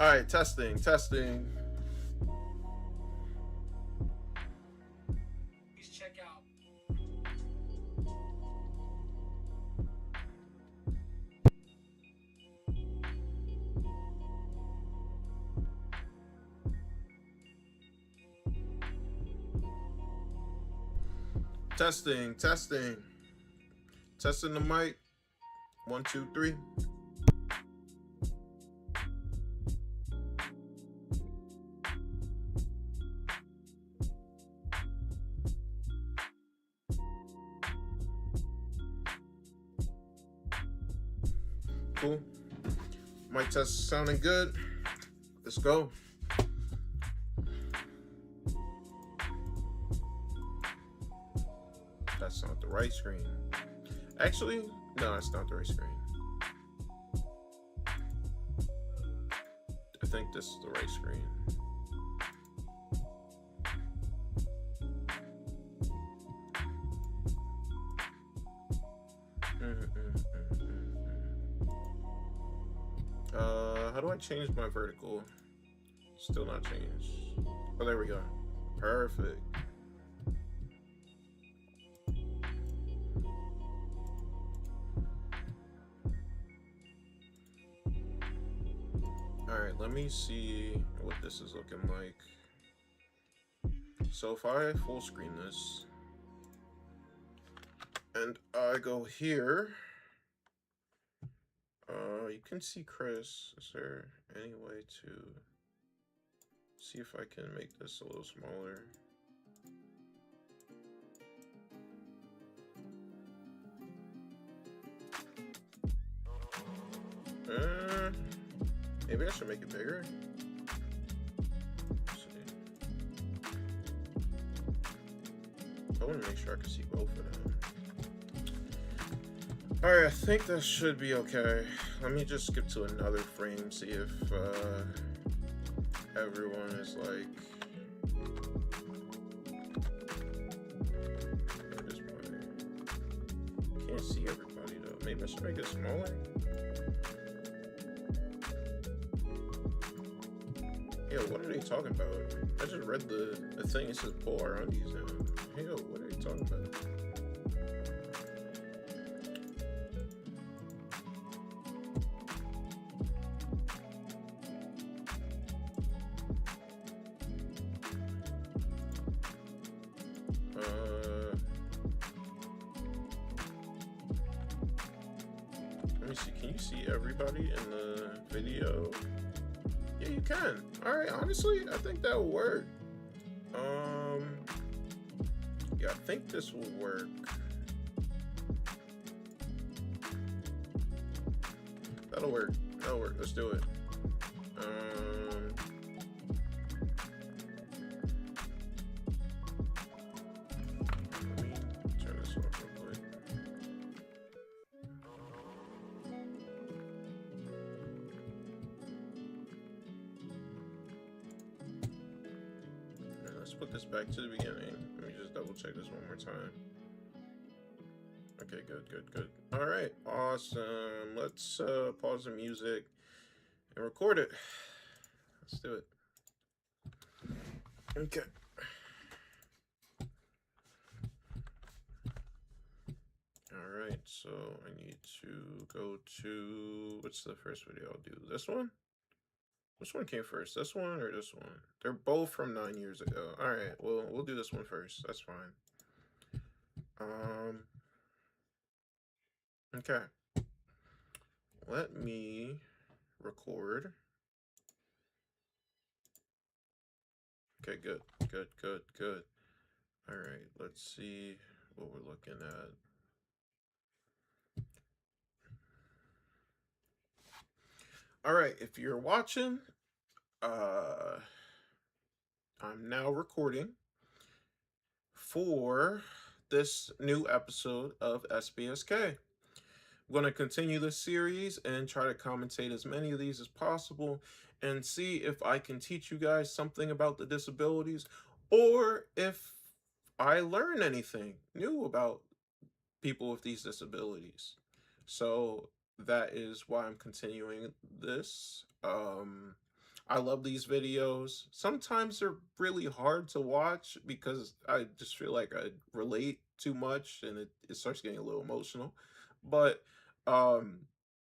All right, testing. Please check out. Testing. Testing the mic. 1, 2, 3. Cool. Mic test sounding good. Let's go. That's not the right screen. Actually, no, it's not the right screen. I think this is the right screen. How do I change my vertical? Still not changed. Oh, there we go. Perfect. Alright, let me see what this is looking like. So if I full screen this and I go here, you can see Chris. Is there any way to see if I can make this a little smaller? Maybe I should make it bigger. Let's see. I want to make sure I can see both of them. Alright, I think that should be okay. Let me just skip to another frame, see if everyone is like... Can't see everybody though. Maybe I should make it smaller. Yo, what are they talking about? I just read the thing. It says pull our undies down. Hey, yo, what are you talking about? Let me see. Can you see everybody in the video? Yeah, you can. All right, honestly, I think that will work. Yeah, I think this will work. That'll work. Let's do it. Let me turn this off real quick. Let's put this back to the beginning. Let me just double check this one more time. Okay, good. All right, awesome. Let's pause the music and record it. Let's do it. Okay. All right, so I need to go to, what's the first video I'll do? This one? Which one came first? This one or this one? They're both from 9 years ago. All right, well, we'll do this one first. That's fine. Okay. Let me record. Okay, good. All right, let's see what we're looking at. All right, if you're watching, I'm now recording for this new episode of SBSK. I'm going to continue this series and try to commentate as many of these as possible and see if I can teach you guys something about the disabilities or if I learn anything new about people with these disabilities. So that is why I'm continuing this. I love these videos. Sometimes they're really hard to watch because I just feel like I relate too much and it starts getting a little emotional. But um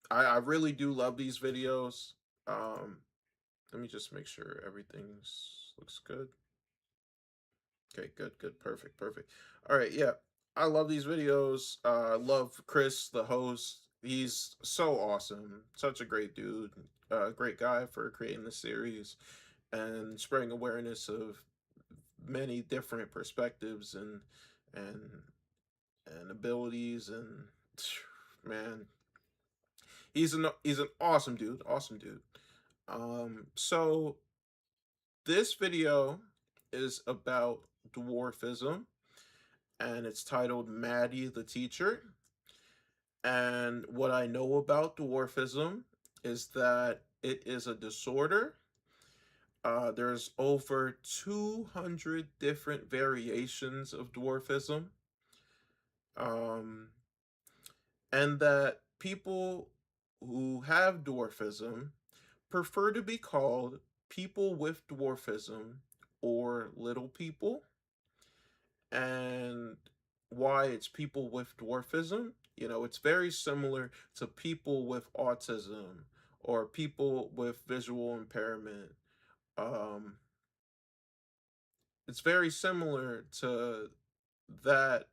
I really do love these videos. Um Let me just make sure everything's looks good. Okay, good, good, perfect, perfect. All right, yeah. I love these videos. I love Chris, the host. He's so awesome. Such a great dude. Great guy for creating the series and spreading awareness of many different perspectives and and abilities and man, he's an awesome dude. Awesome dude. So this video is about dwarfism and it's titled Maddie the Teacher. And what I know about dwarfism is that it is a disorder. There's over 200 different variations of dwarfism. Um, and that people who have dwarfism prefer to be called people with dwarfism or little people. And why it's people with dwarfism, it's very similar to people with autism or people with visual impairment. Um, it's very similar to that.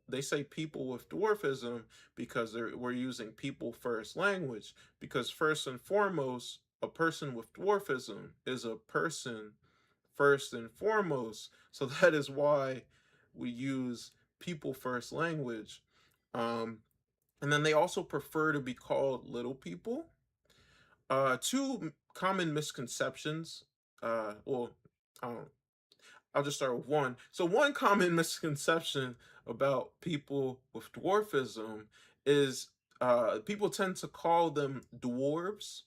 They say people with dwarfism because we're using people first language, because first and foremost, a person with dwarfism is a person first and foremost. So that is why we use people first language. Um, and then they also prefer to be called little people. Two common misconceptions. Well, um, I'll just start with one. So one common misconception about people with dwarfism is people tend to call them dwarves,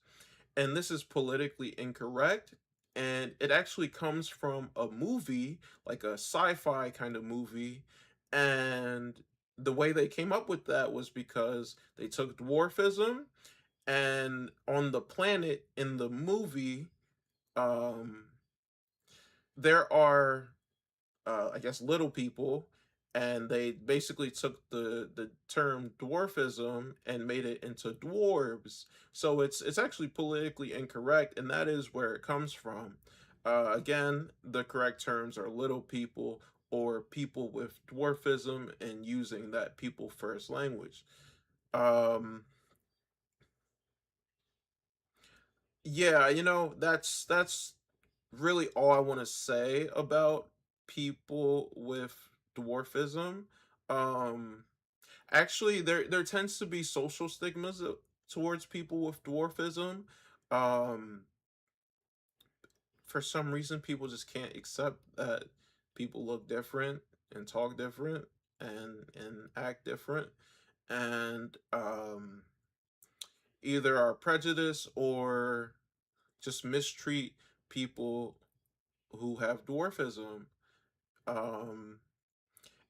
and this is politically incorrect. And it actually comes from a movie, like a sci-fi kind of movie. And the way they came up with that was because they took dwarfism, and on the planet in the movie, um, there are I guess little people, and they basically took the term dwarfism and made it into dwarves. So it's actually politically incorrect, and that is where it comes from. Again, the correct terms are little people or people with dwarfism, and using that people first language. Um, yeah, that's really all I want to say about people with dwarfism. Um, Actually, there tends to be social stigmas towards people with dwarfism. Um, for some reason, people just can't accept that people look different and talk different and act different, and either are prejudiced or just mistreat people who have dwarfism. Um,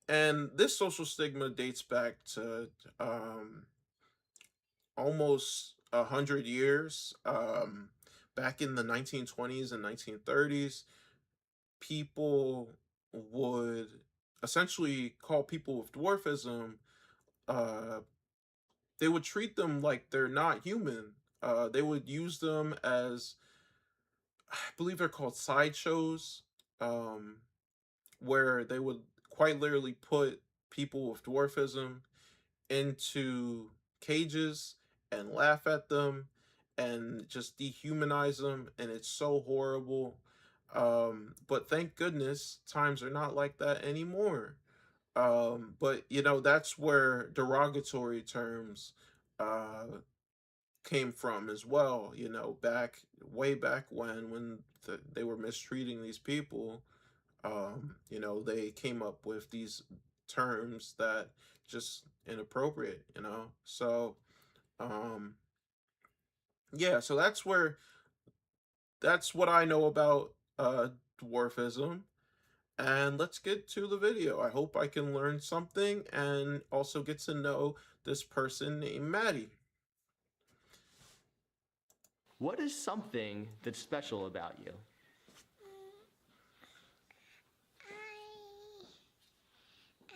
and this social stigma dates back to almost 100 years. Back in the 1920s and 1930s, people would essentially call people with dwarfism. Uh, they would treat them like they're not human. They would use them as, I believe they're called sideshows, um, where they would quite literally put people with dwarfism into cages and laugh at them and just dehumanize them, and it's so horrible. But thank goodness times are not like that anymore. But that's where derogatory terms uh came from as well, back way back when they were mistreating these people. They came up with these terms that just inappropriate, so um yeah, so that's what I know about dwarfism. And let's get to the video. I hope I can learn something and also get to know this person named Maddie. What is something that's special about you? I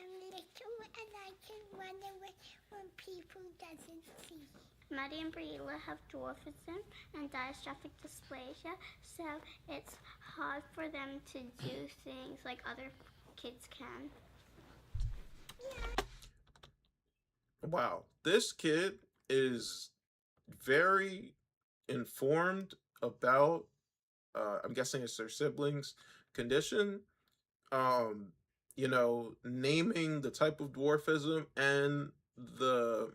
am little and I can run away when people doesn't see. Maddie and Briella have dwarfism and dystrophic dysplasia, so it's hard for them to do things like other kids can. Wow, this kid is very informed about, I'm guessing it's their siblings' condition. Um, naming the type of dwarfism and the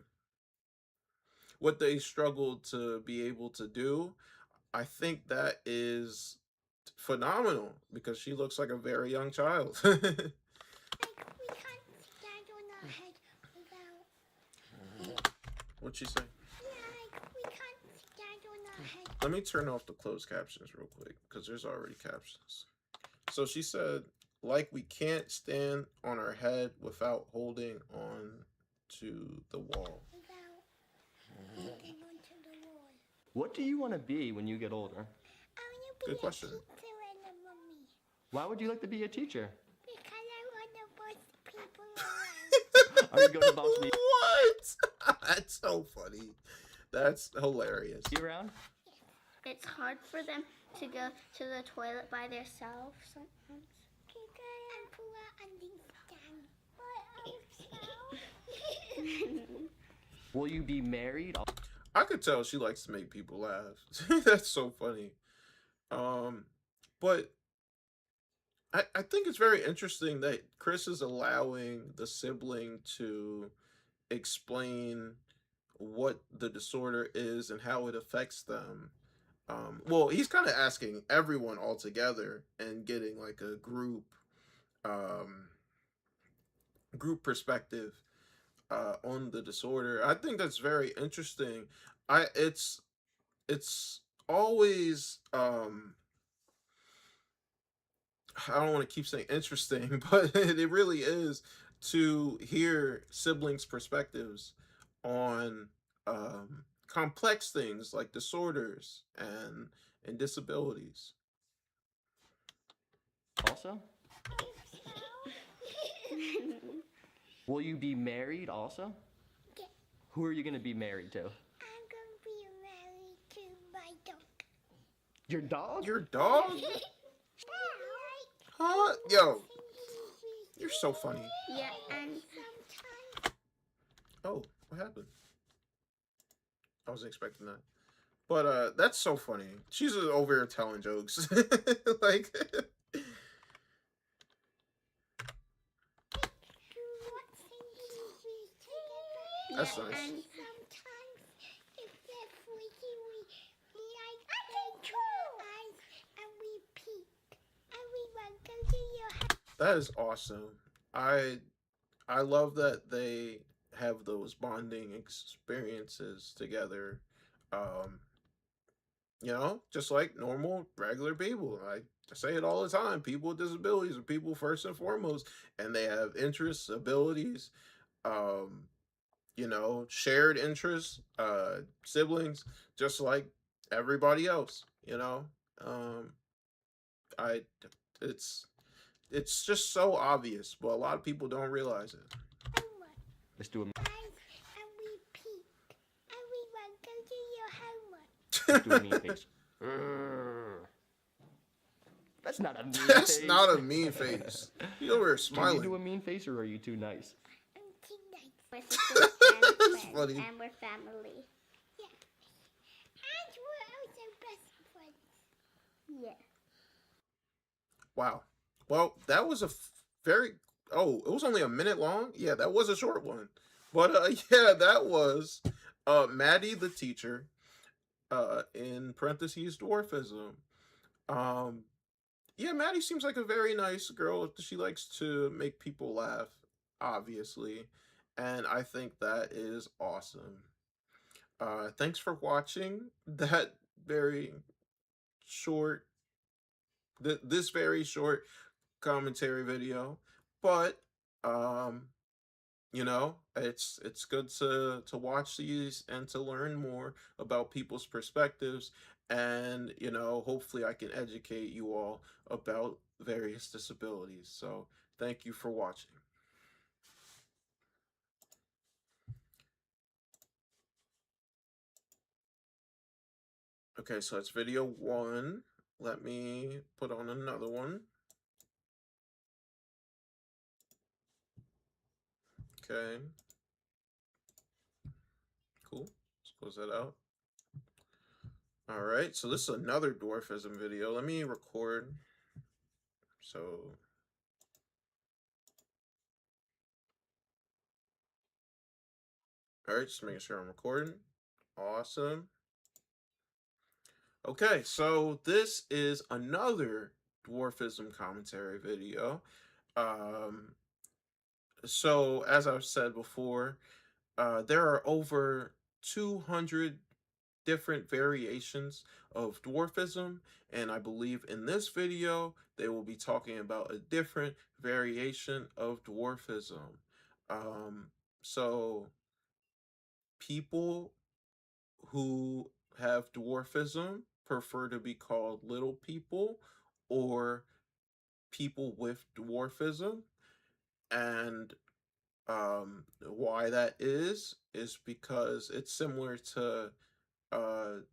what they struggle to be able to do. I think that is phenomenal because she looks like a very young child. Like we can't stand on our head without. What'd she say? Yeah, like we can't stand on our head. Let me turn off the closed captions real quick because there's already captions. So she said, like we can't stand on our head without holding on to the wall. Without holding onto the wall. What do you want to be when you get older? I want to be Good question. a teacher and a mommy. Why would you like to be a teacher? Because I want to boss people around. Are you going to boss me What? That's so funny. That's hilarious. around? It's hard for them to go to the toilet by themselves sometimes. And pull out understand. Will you be married? I could tell she likes to make people laugh. That's so funny. But I think it's very interesting that Chris is allowing the sibling to explain what the disorder is and how it affects them. Well, he's kind of asking everyone all together and getting like a group perspective on the disorder. I think that's very interesting. It's always I don't want to keep saying interesting, but it really is to hear siblings' perspectives on complex things like disorders and disabilities. Also? Will you be married also? Yeah. Who are you going to be married to? I'm going to be married to my dog. Your dog? Your dog? Huh? Yo, you're so funny. Yeah, and Sometimes Oh, what happened? I wasn't expecting that. But that's so funny. She's just over here telling jokes. Like that's yeah, nice. and sometimes if they're freaky, we like I control eyes and we peek and we run go to your house. That is awesome. I love that they have those bonding experiences together. Um, just like normal, regular people. I say it all the time. People with disabilities are people first and foremost, and they have interests, abilities, um, shared interests, siblings, just like everybody else. Um, I it's it's just so obvious, but a lot of people don't realize it. Homework Let's do a, eyes and we peek and we run go to your homework. let's do a mean face. That's not a mean That's face. not a mean face. You over here Can you smiling. do a mean face or are you too nice? I'm too nice. we're sisters and That's friends, funny. and we're family. Yeah. And we're also best friends. Yeah. Wow. Well, that was very. Oh, it was only a minute long. Yeah, that was a short one. But yeah, that was Maddie the teacher. In parentheses dwarfism. Um, yeah, Maddie seems like a very nice girl. She likes to make people laugh, obviously, and I think that is awesome. Thanks for watching that very short, this very short commentary video, but um, it's good to watch these and to learn more about people's perspectives and you know, hopefully I can educate you all about various disabilities. So thank you for watching. Okay, so that's video 1. Let me put on another one. Okay. Cool. Let's close that out. All right, so this is another dwarfism video. Let me record. So, all right, just making sure I'm recording. Awesome. Okay, so this is another dwarfism commentary video. So as I've said before, there are over 200 different variations of dwarfism, and I believe in this video they will be talking about a different variation of dwarfism. So people who have dwarfism prefer to be called little people or people with dwarfism, and why that is because it's similar to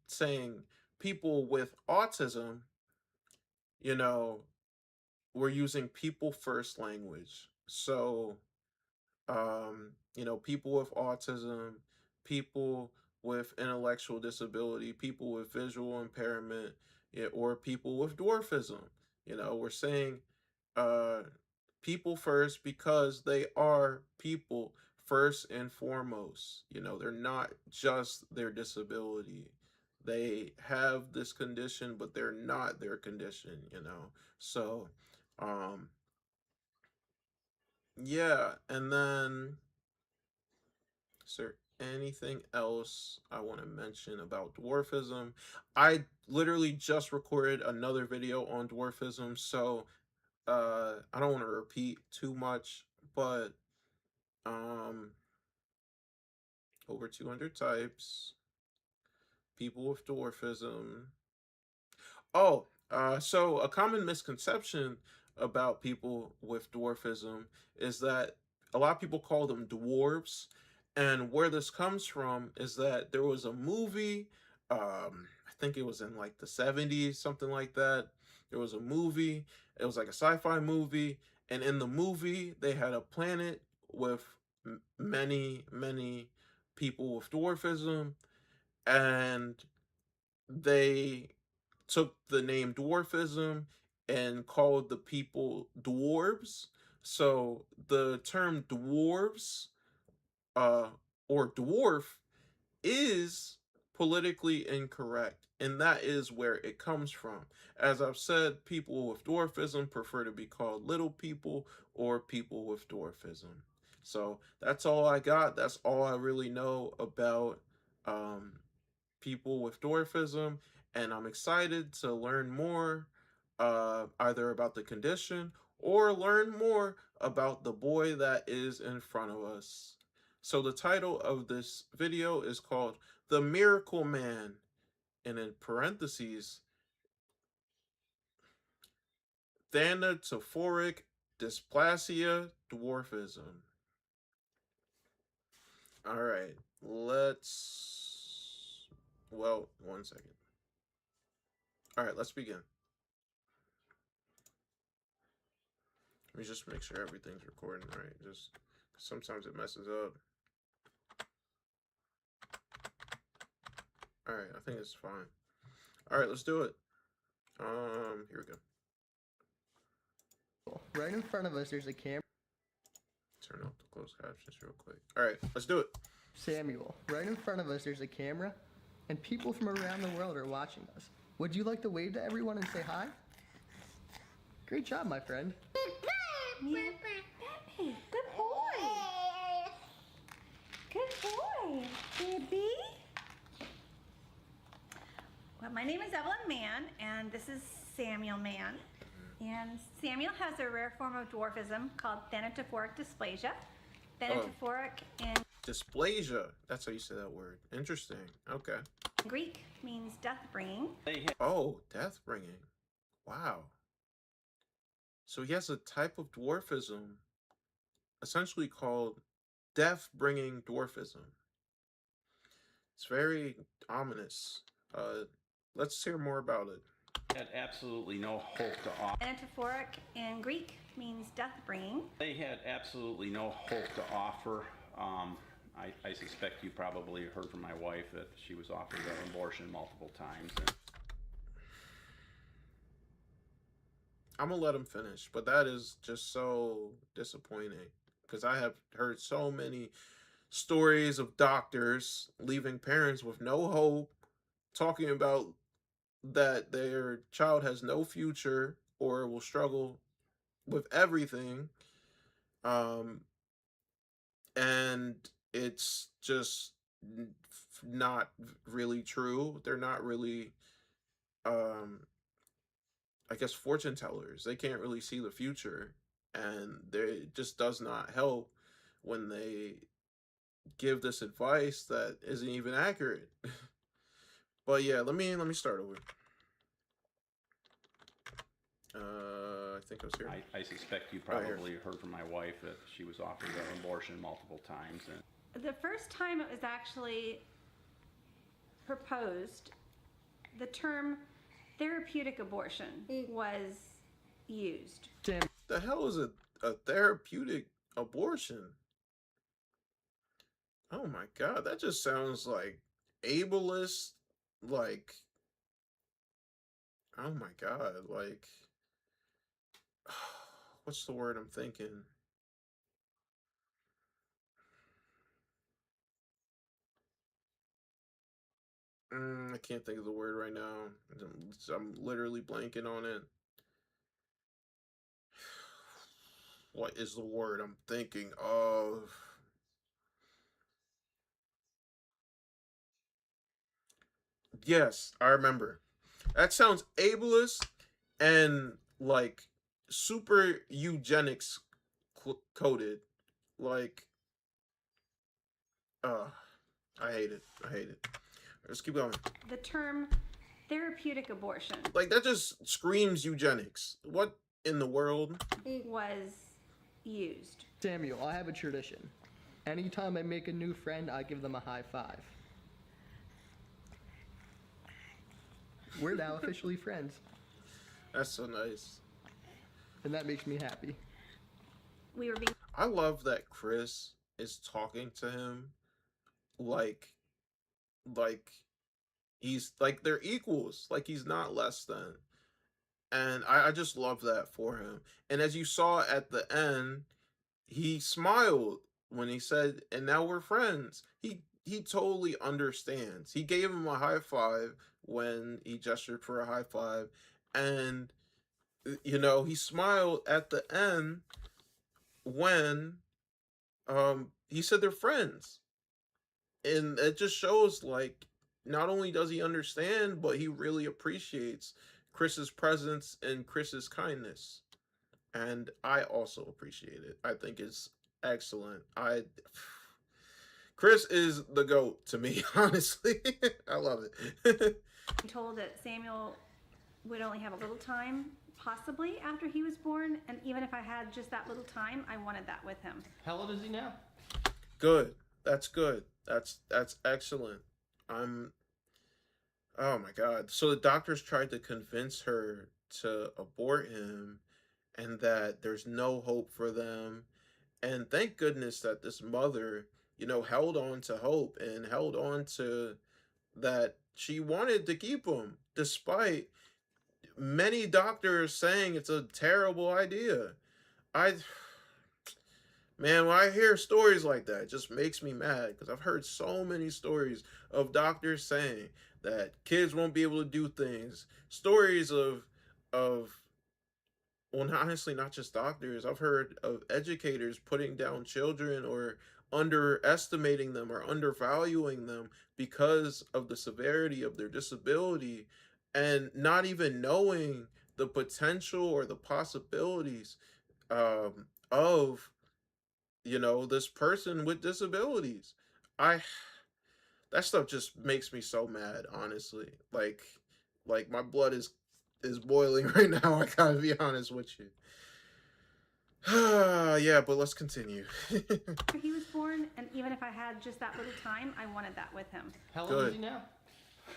saying people with autism. You know, we're using people first language. So you know, people with autism, people with intellectual disability, people with visual impairment, yeah, or people with dwarfism. You know, we're saying uh, people first because they are people first and foremost. You know, they're not just their disability. They have this condition, but they're not their condition, you know. So, um, yeah, and then is there anything else I want to mention about dwarfism? I literally just recorded another video on dwarfism, so I don't want to repeat too much, but um over 200 types, people with dwarfism. Oh, so a common misconception about people with dwarfism is that a lot of people call them dwarves. And where this comes from is that there was a movie, I think it was in like the 70s, something like that. There was a movie, it was like a sci fi movie. And in the movie, they had a planet with many, many people with dwarfism. And they took the name dwarfism and called the people dwarves. So the term dwarves uh, or dwarf is politically incorrect, and that is where it comes from. As I've said, people with dwarfism prefer to be called little people or people with dwarfism. So that's all I got. That's all I really know about um, people with dwarfism, and I'm excited to learn more either about the condition or learn more about the boy that is in front of us. So the title of this video is called The Miracle Man, and in parentheses, thanatophoric dysplasia dwarfism. All right, well, 1 second. All right, let's begin. Let me just make sure everything's recording right. Just sometimes it messes up. All right, I think it's fine. All right, let's do it. Here we go. Right in front of us, there's a camera. Turn off the closed captions real quick. All right, let's do it. Samuel, right in front of us, there's a camera, and people from around the world are watching us. Would you like to wave to everyone and say hi? Great job, my friend. Yeah. Pepe, good boy. Good boy, baby. Well, my name is Evelyn Mann, and this is Samuel Mann. And Samuel has a rare form of dwarfism called thanatophoric dysplasia. Thanatophoric in Dysplasia. That's how you say that word. Interesting. Okay. Greek means death bringing. Oh, death bringing. Wow. So he has a type of dwarfism essentially called death bringing dwarfism. It's very ominous. Let's hear more about it. Had absolutely no hope to offer. Thanatophoric in Greek means death bringing. They had absolutely no hope to offer. I suspect you probably heard from my wife that she was offered an abortion multiple times. I'm gonna let him finish, but that is just so disappointing because I have heard so many stories of doctors leaving parents with no hope, talking about that their child has no future or will struggle with everything. Um, and it's just not really true. They're not really, um, I guess, fortune tellers. They can't really see the future, and it just does not help when they give this advice that isn't even accurate. But yeah, let me start over. I think I was here. I suspect you probably heard from my wife that she was offered an abortion multiple times. And The first time it was actually proposed, the term therapeutic abortion was used. Damn. The hell is a therapeutic abortion? Oh my god, that just sounds like ableist, like, oh my god, like, what's the word I'm thinking? I can't think of the word right now. I'm literally blanking on it. What is the word I'm thinking of? Yes, I remember. That sounds ableist and like super eugenics coded. Like, uh, I hate it. I hate it. Let's keep going. The term therapeutic abortion Like, that just screams eugenics. What in the world? was used. Samuel, I have a tradition. Anytime I make a new friend, I give them a high five. We're now officially friends, That's so nice. and that makes me happy. We were being I love that Chris is talking to him like he's like they're equals, like he's not less than. And I just love that for him. And as you saw at the end, he smiled when he said, and now we're friends. He totally understands. He gave him a high five when he gestured for a high five. And you know, he smiled at the end when he said they're friends. And it just shows like not only does he understand, but he really appreciates Chris's presence and Chris's kindness. And I also appreciate it. I think it's excellent. Chris is the GOAT to me, honestly. I love it. told that Samuel would only have a little time, possibly after he was born, and even if I had just that little time, I wanted that with him. How old is he now? Good. That's good. That's excellent. Oh my god. So the doctors tried to convince her to abort him and that there's no hope for them. And thank goodness that this mother, you know, held on to hope and held on to that she wanted to keep him despite many doctors saying it's a terrible idea. I Man, when I hear stories like that, it just makes me mad because I've heard so many stories of doctors saying that kids won't be able to do things. Stories of well, honestly, not just doctors. I've heard of educators putting down children or underestimating them or undervaluing them because of the severity of their disability and not even knowing the potential or the possibilities of, you know, this person with disabilities. I that stuff just makes me so mad, honestly. Like my blood is boiling right now. I gotta be honest with you. Yeah, but let's continue. He was born, and even if I had just that little time, I wanted that with him. How old Good. is he now?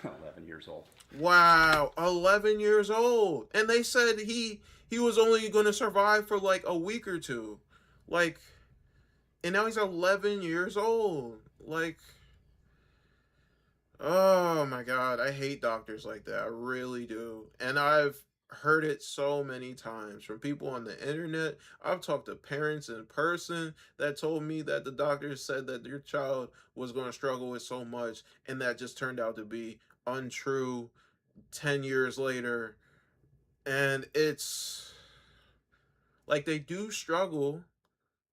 11 years old. Wow, 11 years old. And they said he was only going to survive for like a week or two. Like, and now he's 11 years old. Like, oh my God, I hate doctors like that. I really do. And I've heard it so many times from people on the internet. I've talked to parents in person that told me that the doctors said that their child was going to struggle with so much, and that just turned out to be untrue 10 years later. And it's like they do struggle,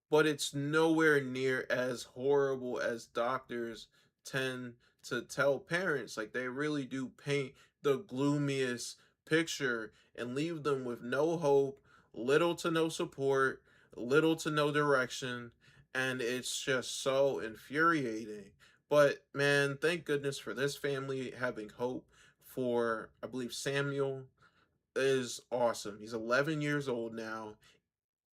but it's nowhere near as horrible as doctors tend to tell parents. Like they really do paint the gloomiest picture and leave them with no hope, little to no support, little to no direction, and it's just so infuriating. But man, thank goodness for this family having hope for, I believe Samuel is awesome. He's 11 years old now,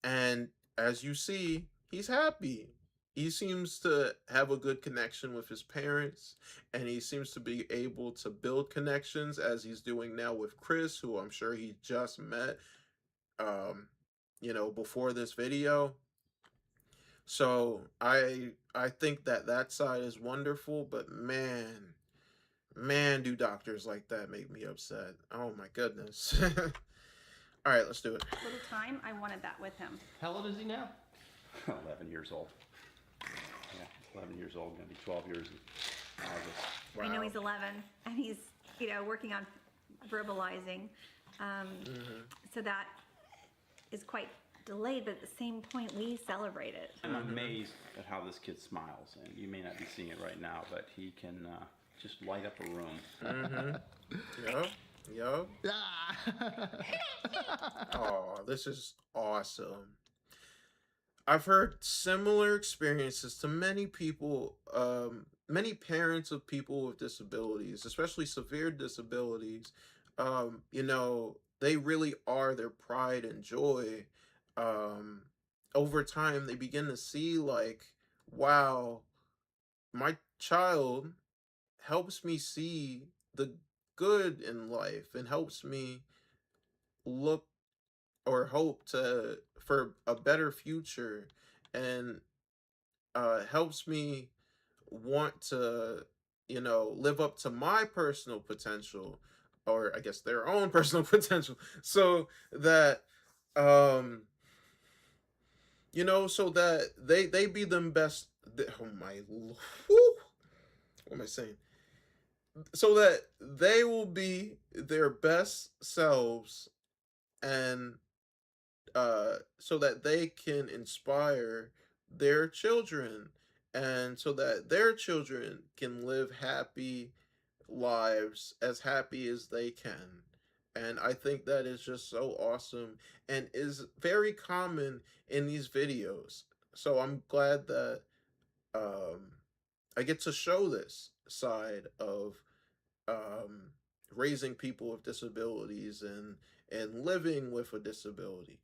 and as you see, he's happy. He seems to have a good connection with his parents, and he seems to be able to build connections as he's doing now with Chris, who I'm sure he just met, um, before this video. So I think that that side is wonderful, but man, do doctors like that make me upset. Oh my goodness. All right, let's do it. Little time, I wanted that with him. How old is he now? 11 years old. Yeah, 11 years old, gonna be 12 years in August. I know Wow. he's 11, and he's, working on verbalizing. So that is quite delayed, but at the same point, we celebrate it. I'm amazed at how this kid smiles, and you may not be seeing it right now, but he can just light up a room. Yup. Ah. Oh, this is awesome. I've heard similar experiences to many people, many parents of people with disabilities, especially severe disabilities. They really are their pride and joy. Um, Over time, they begin to see, like, wow, my child helps me see the good in life and helps me look or hope to for a better future, and helps me want to live up to my personal potential, or I guess their own personal potential, so that um so that they be them best. Oh my whew, what am I saying? So that they will be their best selves, and so that they can inspire their children, and so that their children can live happy lives, as happy as they can. And I think that is just so awesome and is very common in these videos. So I'm glad that I get to show this side of raising people with disabilities and living with a disability.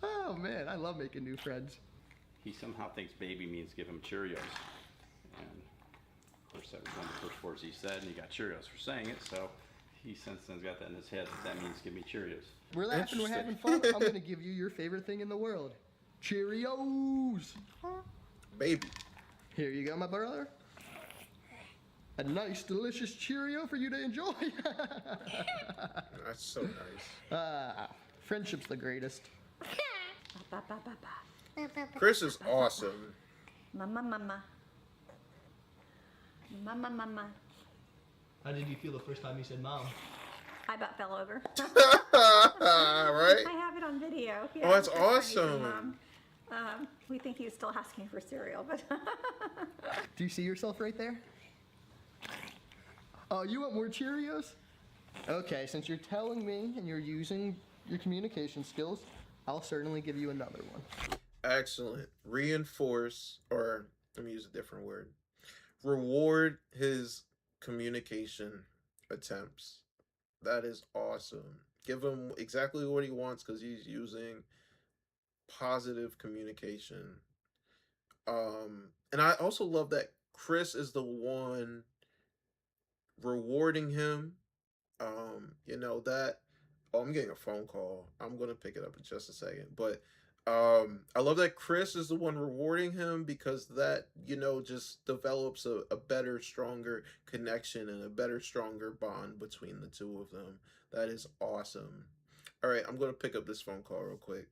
Oh man, I love making new friends. He somehow thinks baby means give him Cheerios. And of course, that was one of the first words he said, and he got Cheerios for saying it, so he since then's got that in his head that means give me Cheerios. We're laughing, we're having fun. I'm gonna give you your favorite thing in the world. Cheerios! Baby. Here you go, my brother. A nice, delicious Cheerio for you to enjoy. That's so nice. Friendship's the greatest. Ba, ba, ba, ba. Chris is awesome. Mama, mama. Mama, mama. How did you feel the first time you said mom? I about fell over. Right? I have it on video. Yeah, Oh, that's the first time he said awesome. Mom. We think he was still asking for cereal, but Do you see yourself right there? Oh, you want more Cheerios? Okay, since you're telling me and you're using your communication skills, I'll certainly give you another one. Excellent. Reinforce, or let me use a different word. Reward his communication attempts. That is awesome. Give him exactly what he wants because he's using positive communication. And I also love that Chris is the one rewarding him. You know that. Oh, I'm getting a phone call. I'm gonna pick it up in just a second. But I love that Chris is the one rewarding him because that, just develops a better, stronger connection and a better, stronger bond between the two of them. That is awesome. All right, I'm gonna pick up this phone call real quick.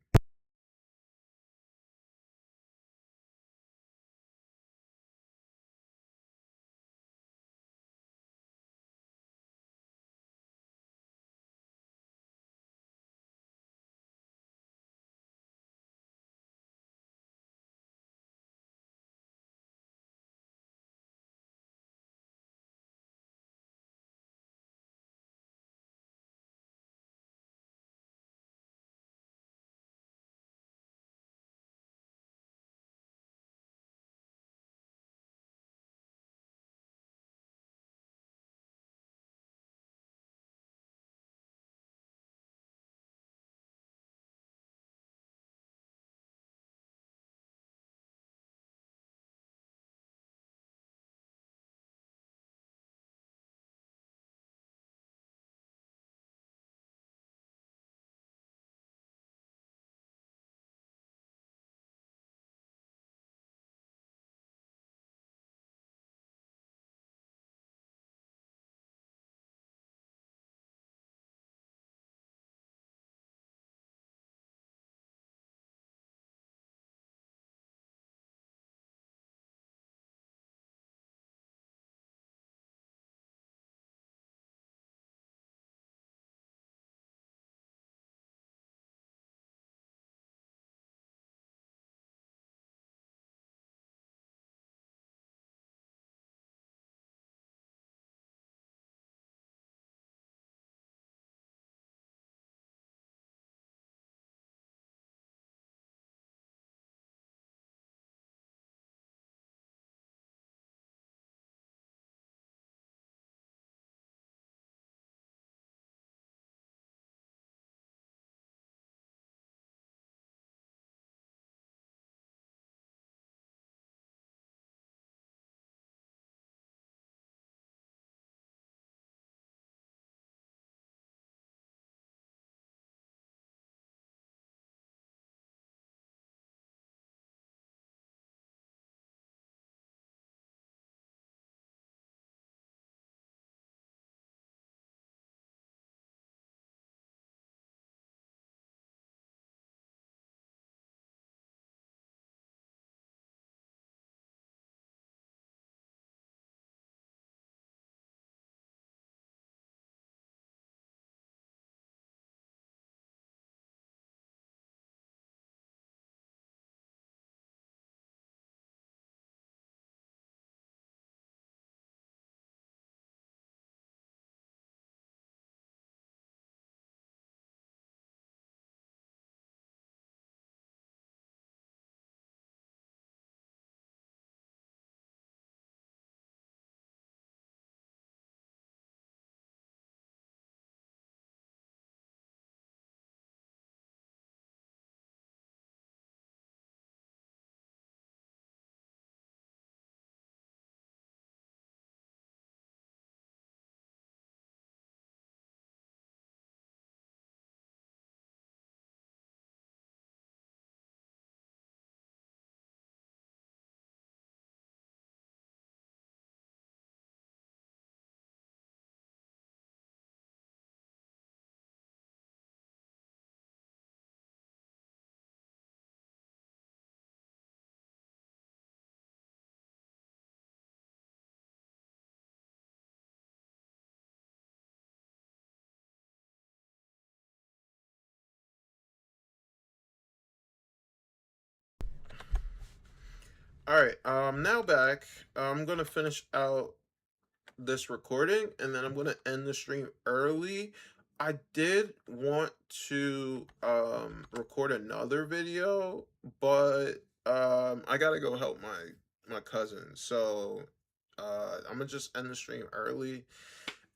All right, now back. I'm gonna finish out this recording and then I'm gonna end the stream early. I did want to record another video, but I gotta go help my cousin. So I'm gonna just end the stream early,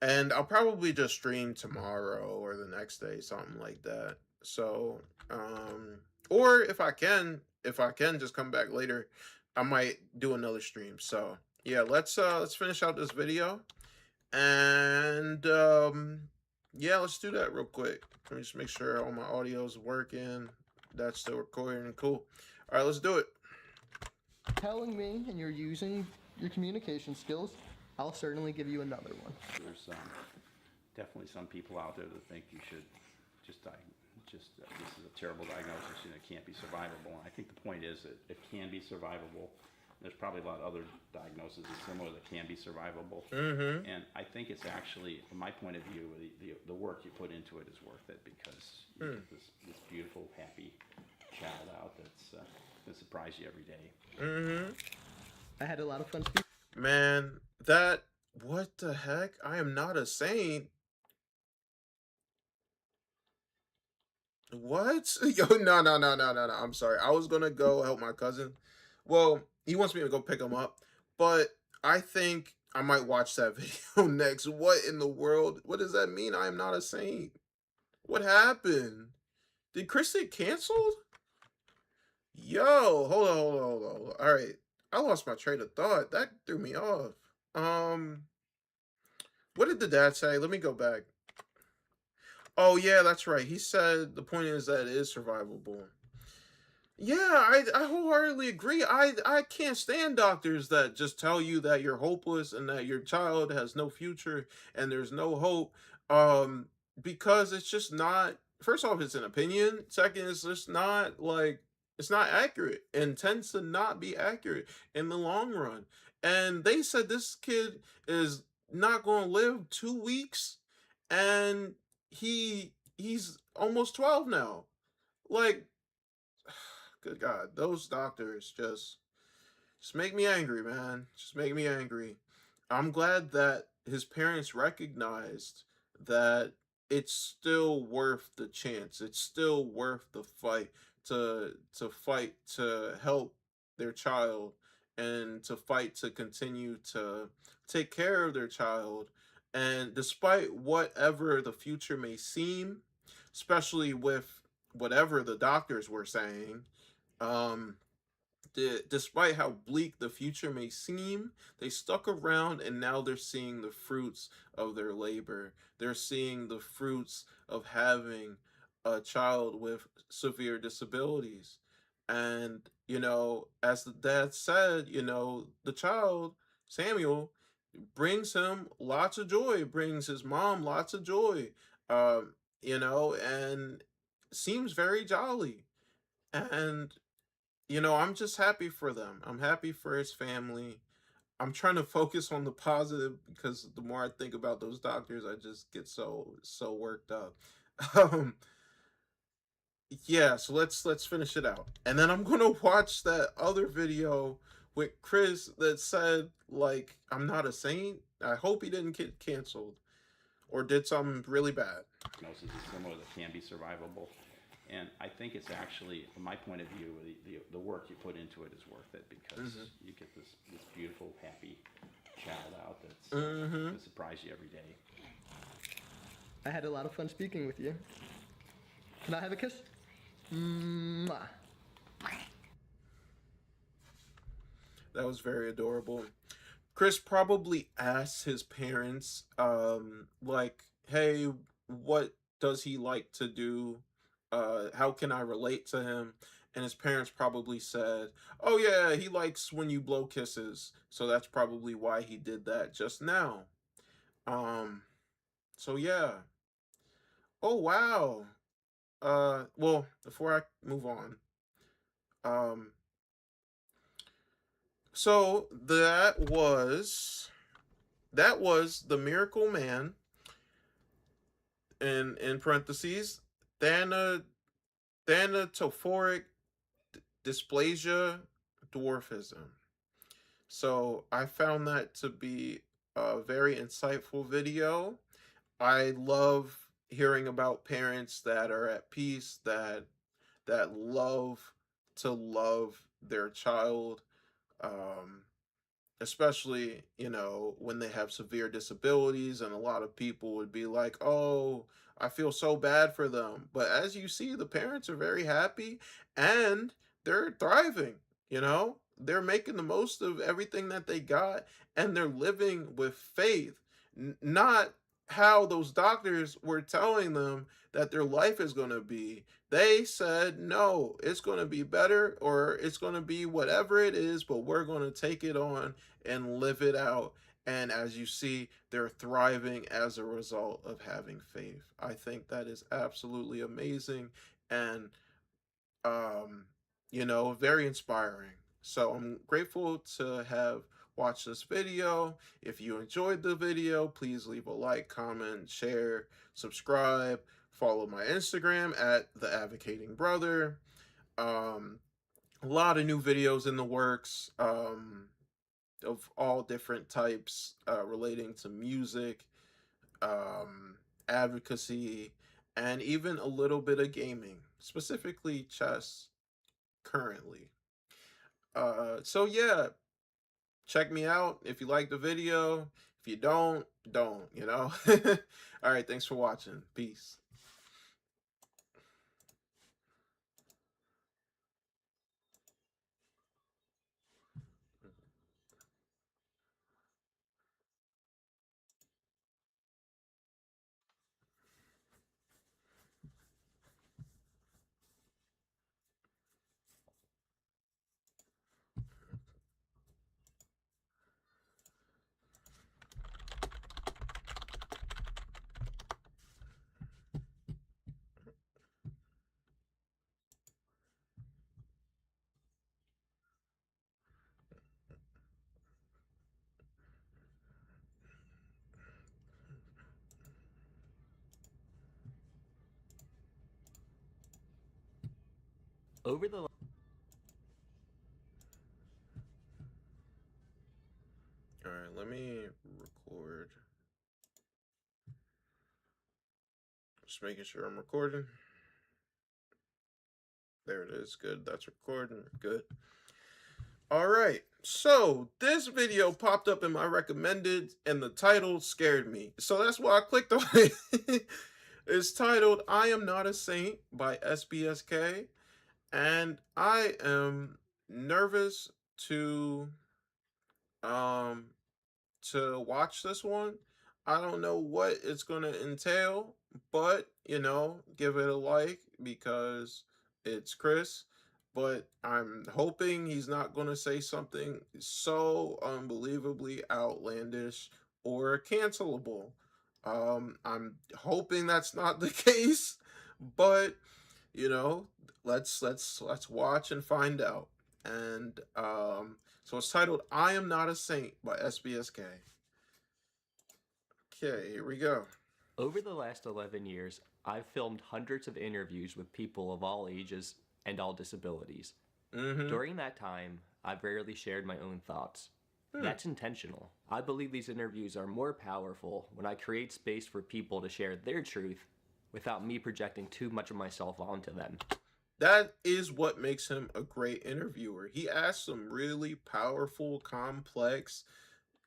and I'll probably just stream tomorrow or the next day, something like that. So or if I can just come back later, I might do another stream. So yeah, let's finish out this video. And yeah, let's do that real quick. Let me just make sure all my audio is working. That's still recording. Cool. All right, let's do it. Telling me and you're using your communication skills, I'll certainly give you another one. There's definitely some people out there that think you should just this is a terrible diagnosis and it can't be survivable. And I think the point is that it can be survivable. There's probably a lot of other diagnoses similar that can be survivable. Mm-hmm. And I think it's actually, from my point of view, the work you put into it is worth it, because you get this beautiful, happy child out that's going to surprise you every day. Mm-hmm. I had a lot of fun speaking. Man, what the heck? I am not a saint. What? Yo, no. I'm sorry. I was gonna go help my cousin. Well, he wants me to go pick him up, but I think I might watch that video next. What in the world? What does that mean? I am not a saint. What happened? Did Chris get canceled? Yo, hold on. All right, I lost my train of thought. That threw me off. What did the dad say? Let me go back. Oh yeah, that's right. He said the point is that it is survivable. Yeah, I wholeheartedly agree. I can't stand doctors that just tell you that you're hopeless and that your child has no future and there's no hope. Um, because it's just not. First off, it's an opinion. Second, it's just not like it's not accurate and tends to not be accurate in the long run. And they said this kid is not going to live 2 weeks, and he's almost 12 now. Like, good God, those doctors just make me angry, man. Just make me angry. I'm glad that his parents recognized that it's still worth the chance. It's still worth the fight to fight to help their child and to fight to continue to take care of their child. And despite whatever the future may seem, especially with whatever the doctors were saying, um, despite how bleak the future may seem, they stuck around and now they're seeing the fruits of their labor. They're seeing the fruits of having a child with severe disabilities. And, as the dad said, the child, Samuel, brings him lots of joy, brings his mom lots of joy, and seems very jolly. And I'm just happy for them. I'm happy for his family. I'm trying to focus on the positive because the more I think about those doctors, I just get so worked up. Um, yeah, so let's finish it out. And then I'm gonna watch that other video with Chris that said, like, I'm not a saint. I hope he didn't get canceled or did something really bad. Diagnosis is similar that can be survivable. And I think it's actually, from my point of view, the work you put into it is worth it, because you get this beautiful, happy child out that's going to surprise you every day. I had a lot of fun speaking with you. Can I have a kiss? Mwah. That was very adorable. Chris probably asked his parents, like, hey, what does he like to do? How can I relate to him? And his parents probably said, oh yeah, he likes when you blow kisses. So that's probably why he did that just now. So yeah. Oh wow. Well, before I move on, so that was the Miracle Man, in parentheses, thanatophoric dysplasia dwarfism. So I found that to be a very insightful video. I love hearing about parents that are at peace, that love to love their child, um, especially, when they have severe disabilities, and a lot of people would be like, "Oh, I feel so bad for them." But as you see, the parents are very happy and they're thriving, They're making the most of everything that they got, and they're living with faith. Not how those doctors were telling them that their life is going to be. They said, no, it's going to be better, or it's going to be whatever it is, but we're going to take it on and live it out. And as you see, they're thriving as a result of having faith. I think that is absolutely amazing, and very inspiring. So I'm grateful to have watched this video. If you enjoyed the video, please leave a like, comment, share, subscribe, follow my Instagram at the Advocating Brother. A lot of new videos in the works, of all different types, relating to music, advocacy, and even a little bit of gaming, specifically chess currently. So yeah, check me out if you like the video. If you don't. All right, thanks for watching. Peace. Over the All right, let me record. Just making sure I'm recording. There it is. Good. That's recording. Good. All right. So this video popped up in my recommended, and the title scared me. So that's why I clicked on it. It's titled "I Am Not a Saint" by SBSK, and I am nervous to um watch this one. I don't know what it's going to entail, but give it a like because it's Chris. But I'm hoping he's not going to say something so unbelievably outlandish or cancelable. I'm hoping that's not the case, but you know, let's watch and find out. And so it's titled "I Am Not a Saint" by SBSK. Okay, here we go. Over the last 11 years, I've filmed hundreds of interviews with people of all ages and all disabilities. During that time, I've rarely shared my own thoughts. That's intentional. I believe these interviews are more powerful when I create space for people to share their truth without me projecting too much of myself onto them. That is what makes him a great interviewer. He asks some really powerful, complex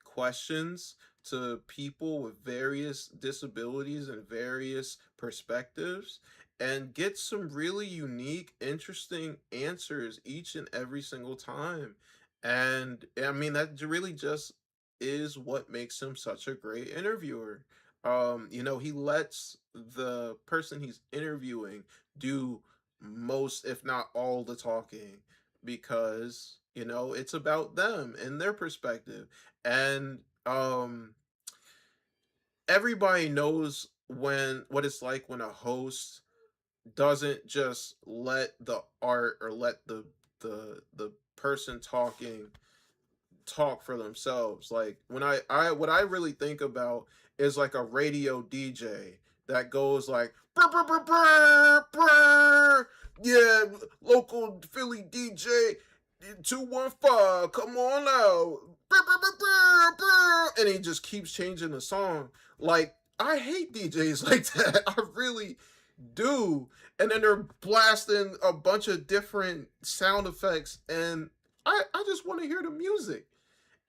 questions to people with various disabilities and various perspectives, and gets some really unique, interesting answers each and every single time. And I mean, that really just is what makes him such a great interviewer. He lets the person he's interviewing do most, if not all, the talking, because it's about them and their perspective. And everybody knows what it's like when a host doesn't just let the art, or let the person talking talk for themselves. Like, when I what I really think about is like a radio DJ that goes like, "Brr, brr, brr, brr, brr. Yeah, local Philly DJ 215, come on out, brr, brr, brr, brr, brr," and he just keeps changing the song. Like, I hate DJs like that. I really do. And then they're blasting a bunch of different sound effects, and I just want to hear the music.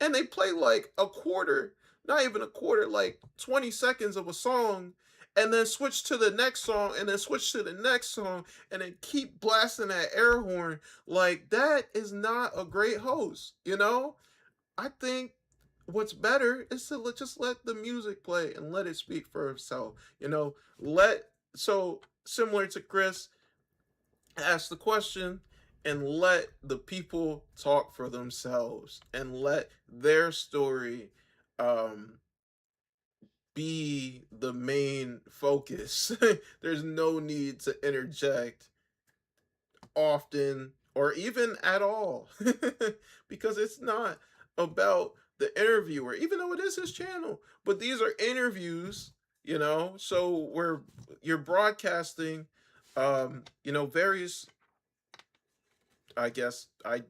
And they play like a quarter, not even a quarter, like 20 seconds of a song, and then switch to the next song, and then switch to the next song, and then keep blasting that air horn. Like, that is not a great host, you know? I think what's better is to just let the music play and let it speak for itself. So similar to Chris, ask the question and let the people talk for themselves and let their story um be the main focus. There's no need to interject often or even at all because it's not about the interviewer, even though it is his channel. But these are interviews, so where you're broadcasting various, I guess I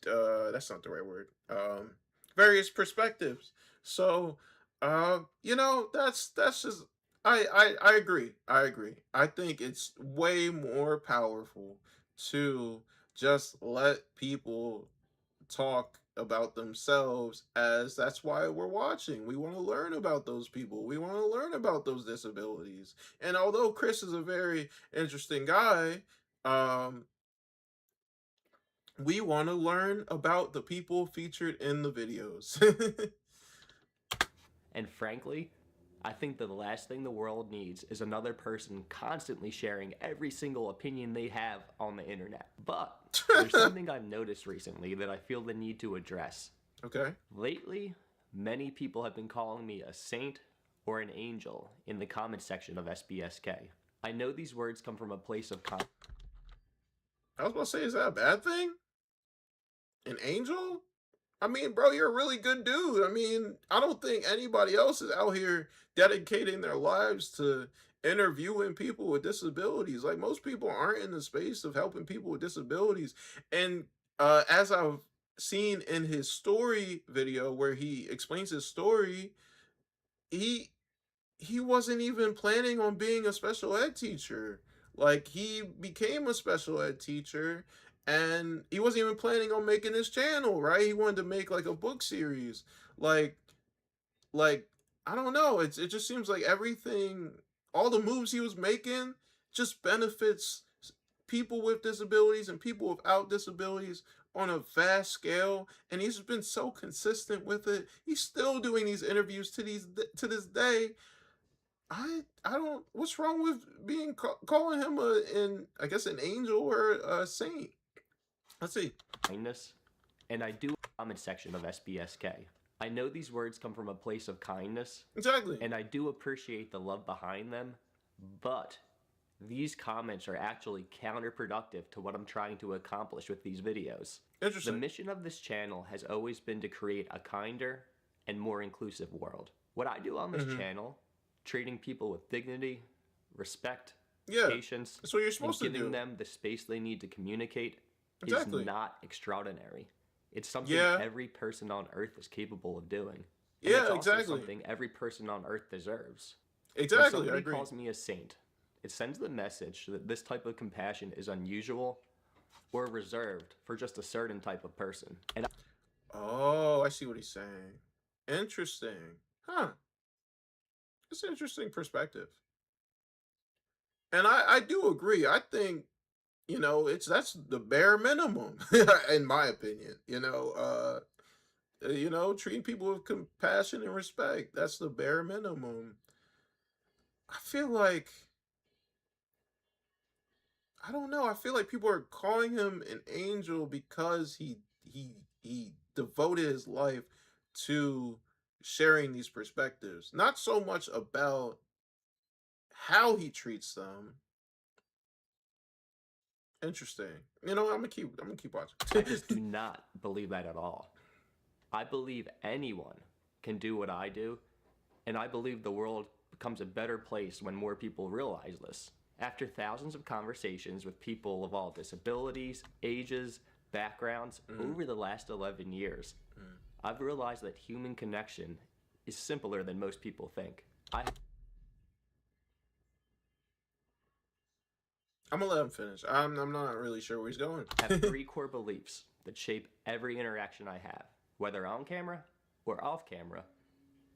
that's not the right word. Various perspectives. So that's just I agree. I agree. I think it's way more powerful to just let people talk about themselves, as that's why we're watching. We want to learn about those people. We want to learn about those disabilities. And although Chris is a very interesting guy, um we want to learn about the people featured in the videos. And frankly, I think that the last thing the world needs is another person constantly sharing every single opinion they have on the internet. But there's something I've noticed recently that I feel the need to address. Okay. Lately, many people have been calling me a saint or an angel in the comment section of SBSK. I know these words come from a place of I was about to say, is that a bad thing? An angel? I mean, bro, you're a really good dude. I mean, I don't think anybody else is out here dedicating their lives to interviewing people with disabilities. Like, most people aren't in the space of helping people with disabilities. And as I've seen in his story video where he explains his story, he he wasn't even planning on being a special ed teacher. Like, he became a special ed teacher, and he wasn't even planning on making his channel, right? He wanted to make like a book series. Like like I don't know. It just seems like everything, all the moves he was making just benefits people with disabilities and people without disabilities on a vast scale, and he's been so consistent with it. He's still doing these interviews to this day. I don't. What's wrong with calling him I guess an angel or a saint? Let's see. kindness, and I do a comment section of SBSK. I know these words come from a place of kindness, Exactly. and I do appreciate the love behind them, but these comments are actually counterproductive to what I'm trying to accomplish with these videos. The Interesting. mission of this channel has always been to create a kinder and more inclusive world. What I do on this channel, treating people with dignity, respect, Yeah, patience, that's what you're and supposed to giving do. them the space they need to communicate Exactly. is not extraordinary. It's something Yeah. every person on earth is capable of doing. And Yeah, it's also exactly. something every person on earth deserves. When Exactly. I somebody agree. calls me a saint, it sends the message that this type of compassion is unusual or reserved for just a certain type of person. And Oh, I see what he's saying. Interesting. Huh. It's an interesting perspective. And I do agree. I think, that's the bare minimum, in my opinion. Treating people with compassion and respect. That's the bare minimum. I feel like, I don't know. I feel like people are calling him an angel because he devoted his life to sharing these perspectives. Not so much about how he treats them. Interesting. I'm gonna keep watching. I just do not believe that at all. I believe anyone can do what I do, and I believe the world becomes a better place when more people realize this. After thousands of conversations with people of all disabilities, ages, backgrounds over the last 11 years, I've realized that human connection is simpler than most people think. I'm gonna let him finish. I'm not really sure where he's going. have 3 core beliefs that shape every interaction I have, whether on camera or off camera,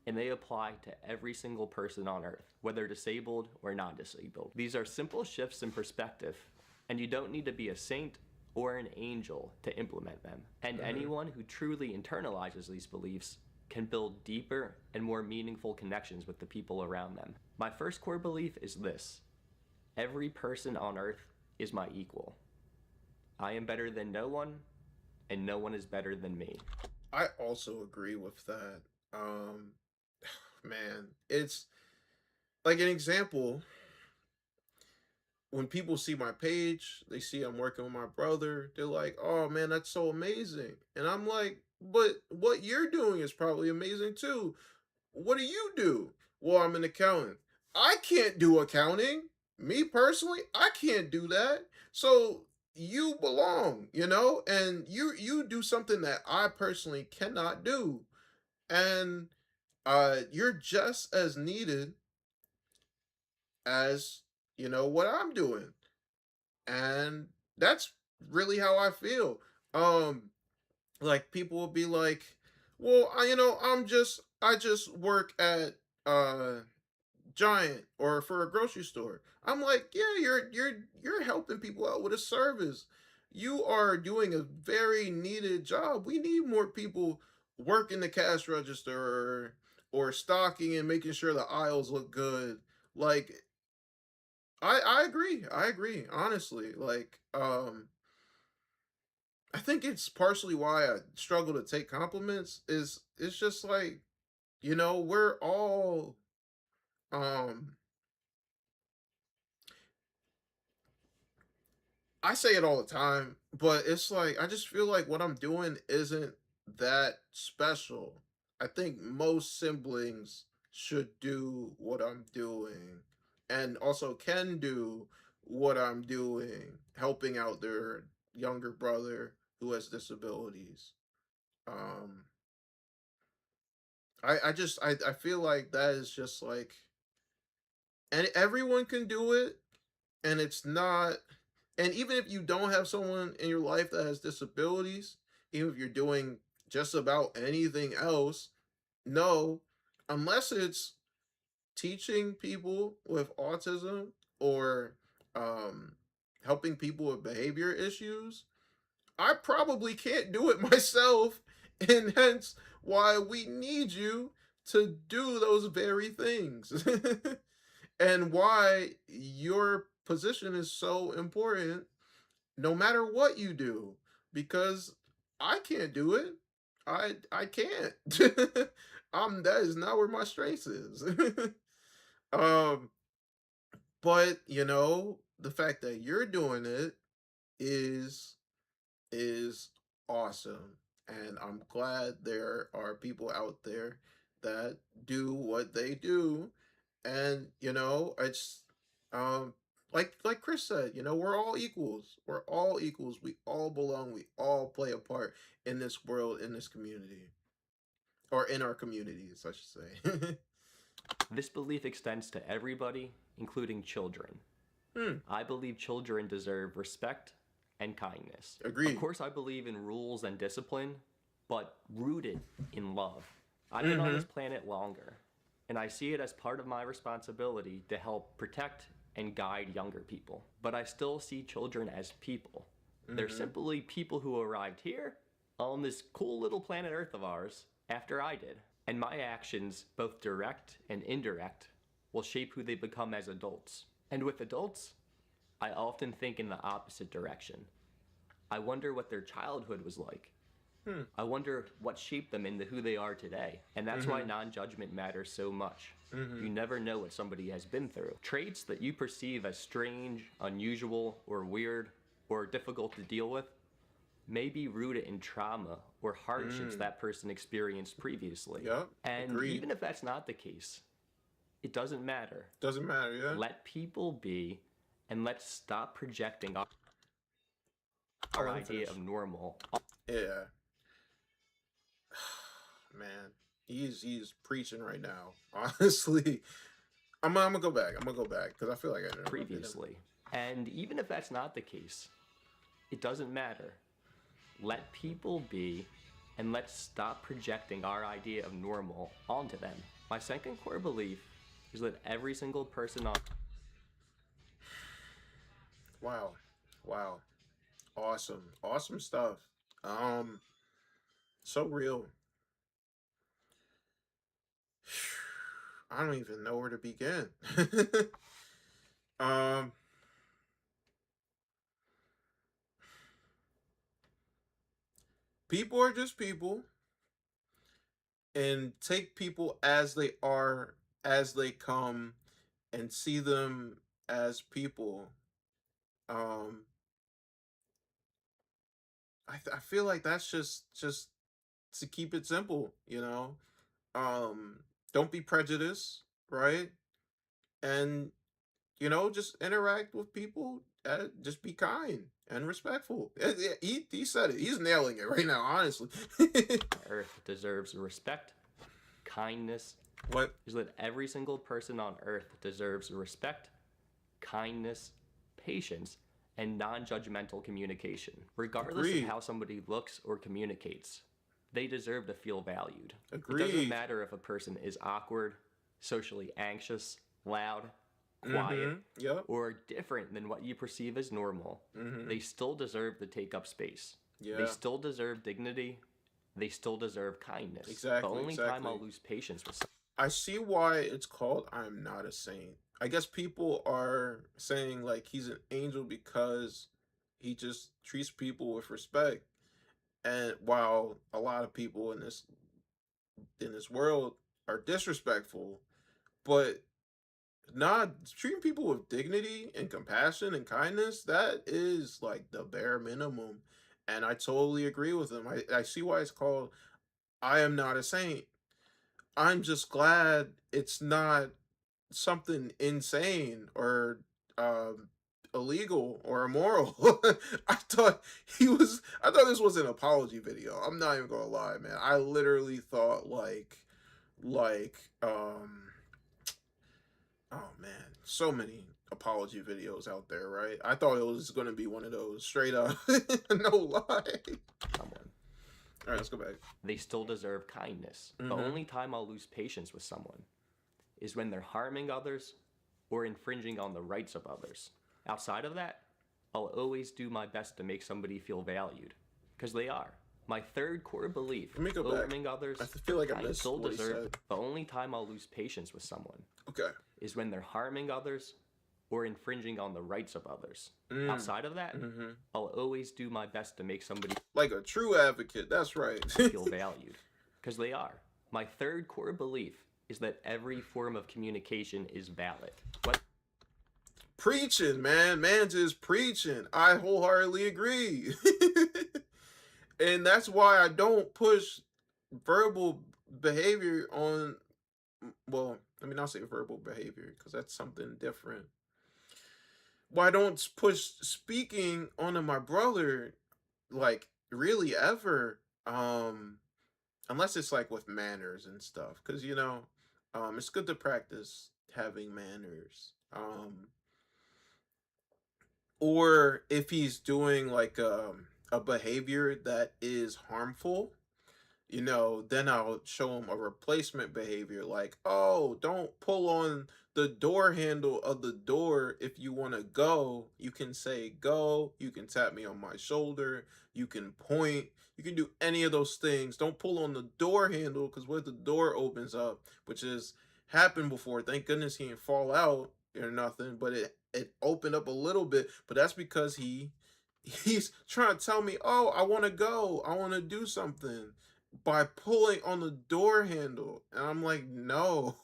and they apply to every single person on Earth, whether disabled or non-disabled. These are simple shifts in perspective, and you don't need to be a saint or an angel to implement them. And anyone who truly internalizes these beliefs can build deeper and more meaningful connections with the people around them. My first core belief is this: every person on Earth is my equal. I am better than no one, and no one is better than me. I also agree with that. Man, it's like an example. When people see my page, they see I'm working with my brother, they're like, "Oh man, that's so amazing." And I'm like, "But what you're doing is probably amazing too. What do you do?" "Well, I'm an accountant." I can't do accounting. Me personally, I can't do that. So you belong, and you do something that I personally cannot do. And you're just as needed as what I'm doing. And that's really how I feel. Like people will be like, "Well, I just work at uh Giant or for a grocery store." I'm like, "Yeah, you're helping people out with a service. You are doing a very needed job. We need more people working the cash register or stocking and making sure the aisles look good." Like I agree. I agree, honestly. Like I think it's partially why I struggle to take compliments is it's just like, we're all um I say it all the time, but it's like I just feel like what I'm doing isn't that special. I think most siblings should do what I'm doing and also can do what I'm doing, helping out their younger brother who has disabilities. Um I feel like that is just like, and everyone can do it, and it's not, and even if you don't have someone in your life that has disabilities, even if you're doing just about anything else, no, unless it's teaching people with autism or um helping people with behavior issues, I probably can't do it myself, and hence why we need you to do those very things. And why your position is so important no matter what you do, because I can't do it. I can't. That is not where my strength is. um but the fact that you're doing it is is awesome. And I'm glad there are people out there that do what they do. And it's um like Chris said, we're all equals. We're all equals. We all belong. We all play a part in this world, in this community. Or in our communities, I should say. This belief extends to everybody, including children. Hmm. I believe children deserve respect and kindness. Agreed. Of course, I believe in rules and discipline, but rooted in love. I've been on this planet longer, and I see it as part of my responsibility to help protect and guide younger people. But I still see children as people. They're simply people who arrived here on this cool little planet Earth of ours after I did. And my actions, both direct and indirect, will shape who they become as adults. And with adults, I often think in the opposite direction. I wonder what their childhood was like. I wonder what shaped them into who they are today. And that's why non-judgment matters so much. You never know what somebody has been through. Traits that you perceive as strange, unusual, or weird, or difficult to deal with may be rooted in trauma or hardships that person experienced previously. Yeah, and agreed. even if that's not the case, it doesn't matter. Doesn't matter, yeah. Let people be, and let's stop projecting our idea of normal. Yeah. Man, he's preaching right now. Honestly, I'm gonna go back. I'm gonna go back because I feel like I didn't Previously. And even if that's not the case, it doesn't matter. Let people be, and let's stop projecting our idea of normal onto them. My second core belief is that every single person on Wow. Wow. Awesome. Awesome stuff. So real. I don't even know where to begin. um People are just people, and take people as they are, as they come, and see them as people. um I feel like that's just to keep it simple, you know. Don't be prejudiced, right? And just interact with people. Just be kind and respectful. He said it. He's nailing it right now, honestly. earth deserves respect, kindness, What? is that every single person on earth deserves respect, kindness, patience, and non-judgmental communication. Regardless Agreed. of how somebody looks or communicates, they deserve to feel valued. It Agreed. doesn't matter if a person is awkward, socially anxious, loud, quiet, Yep. or different than what you perceive as normal. They still deserve to take up space. Yeah. They still deserve dignity. They still deserve kindness. Exactly, The only time I'll exactly. lose patience with I see why it's called I'm Not a Saint. I guess people are saying like he's an angel because he just treats people with respect. And while a lot of people in this world are disrespectful, but not treating people with dignity and compassion and kindness, that is like the bare minimum. And I totally agree with him. I see why it's called I Am Not a Saint. I'm just glad it's not something insane or um illegal or immoral. I thought this was an apology video. I'm not even gonna lie, man. I literally thought like oh man, so many apology videos out there, right? I thought it was gonna be one of those straight up. No lie. someone. All right, let's go back. They still deserve kindness. The only time I'll lose patience with someone is when they're harming others or infringing on the rights of others. Outside of that, I'll always do my best to make somebody feel valued, because they are. My third core belief, Let me go back. harming others, I feel like I missed still what he deserve. said. The only time I'll lose patience with someone Okay. is when they're harming others or infringing on the rights of others. Outside of that, I'll always do my best to make somebody Like a true advocate. That's right. feel valued, because they are. My third core belief is that every form of communication is valid. What? Preaching, man. Man just preaching. I wholeheartedly agree. And that's why I don't push verbal behavior on, well, let me not say verbal behavior because that's something different. Why I don't push speaking onto my brother, like, really ever, unless it's like with manners and stuff, because it's good to practice having manners. Or if he's doing like a behavior that is harmful, then I'll show him a replacement behavior like, oh, don't pull on the door handle of the door. If you want to go, you can say go, you can tap me on my shoulder, you can point, you can do any of those things. Don't pull on the door handle, because what if the door opens up, which has happened before. Thank goodness he didn't fall out or nothing, but it opened up a little bit, but that's because he's trying to tell me, oh, I want to go, I want to do something, by pulling on the door handle. And I'm like, no.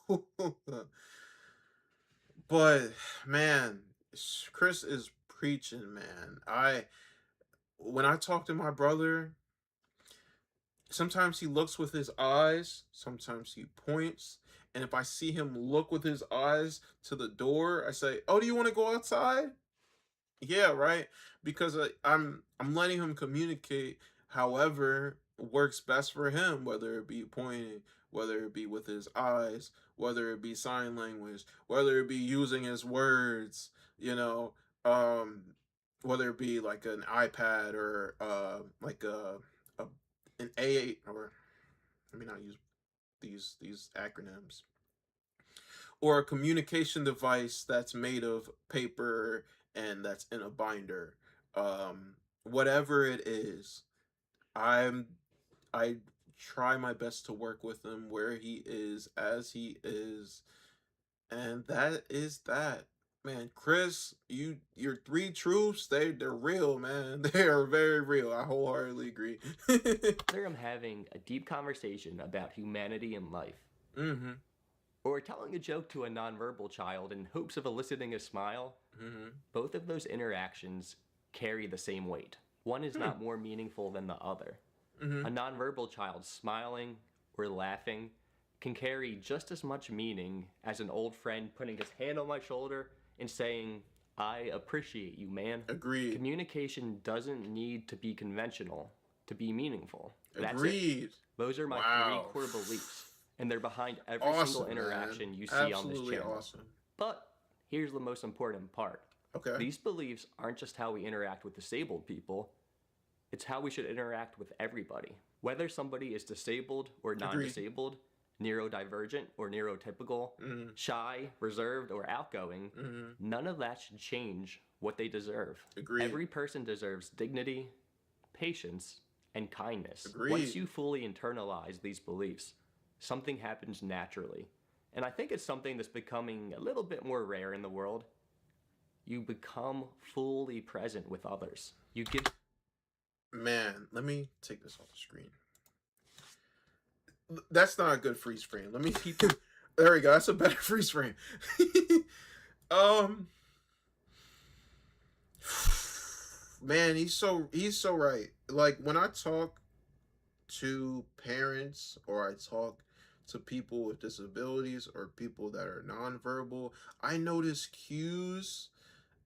But man, Chris is preaching, man. When I talk to my brother, sometimes he looks with his eyes, sometimes he points, and if I see him look with his eyes to the door, I say, oh, do you want to go outside? Yeah, right. Because I'm letting him communicate however works best for him, whether it be pointing, whether it be with his eyes, whether it be sign language, whether it be using his words, um, whether it be like an iPad or like a an A8, or let me not use these acronyms, or a communication device that's made of paper and that's in a binder. Whatever it is, I'm I try my best to work with him where he is, as he is, and that is that. Man, Chris, your three truths, they're real, man. They are very real. I wholeheartedly agree. Whether I'm having a deep conversation about humanity and life, Mm-hmm. or telling a joke to a nonverbal child in hopes of eliciting a smile, Mm-hmm. both of those interactions carry the same weight. One is not more meaningful than the other. Mm-hmm. A nonverbal child smiling or laughing can carry just as much meaning as an old friend putting his hand on my shoulder and saying, "I appreciate you, man." Agreed. Communication doesn't need to be conventional to be meaningful. That's it. Agreed. Those are my Wow. 3 core beliefs, and they're behind every Awesome, single man. interaction you see on this Absolutely channel. awesome. But here's the most important part. Okay. These beliefs aren't just how we interact with disabled people, it's how we should interact with everybody. Whether somebody is disabled or non-disabled, neurodivergent or neurotypical, shy, reserved, or outgoing, none of that should change what they deserve. Agreed. Every person deserves dignity, patience, and kindness. Agreed. Once you fully internalize these beliefs, something happens naturally. And I think it's something that's becoming a little bit more rare in the world. You become fully present with others. You give... Man, let me take this off the screen. That's not a good freeze frame. Let me keep it. There we go. That's a better freeze frame. Man, he's so right. Like when I talk to parents or I talk to people with disabilities or people that are nonverbal, I notice cues.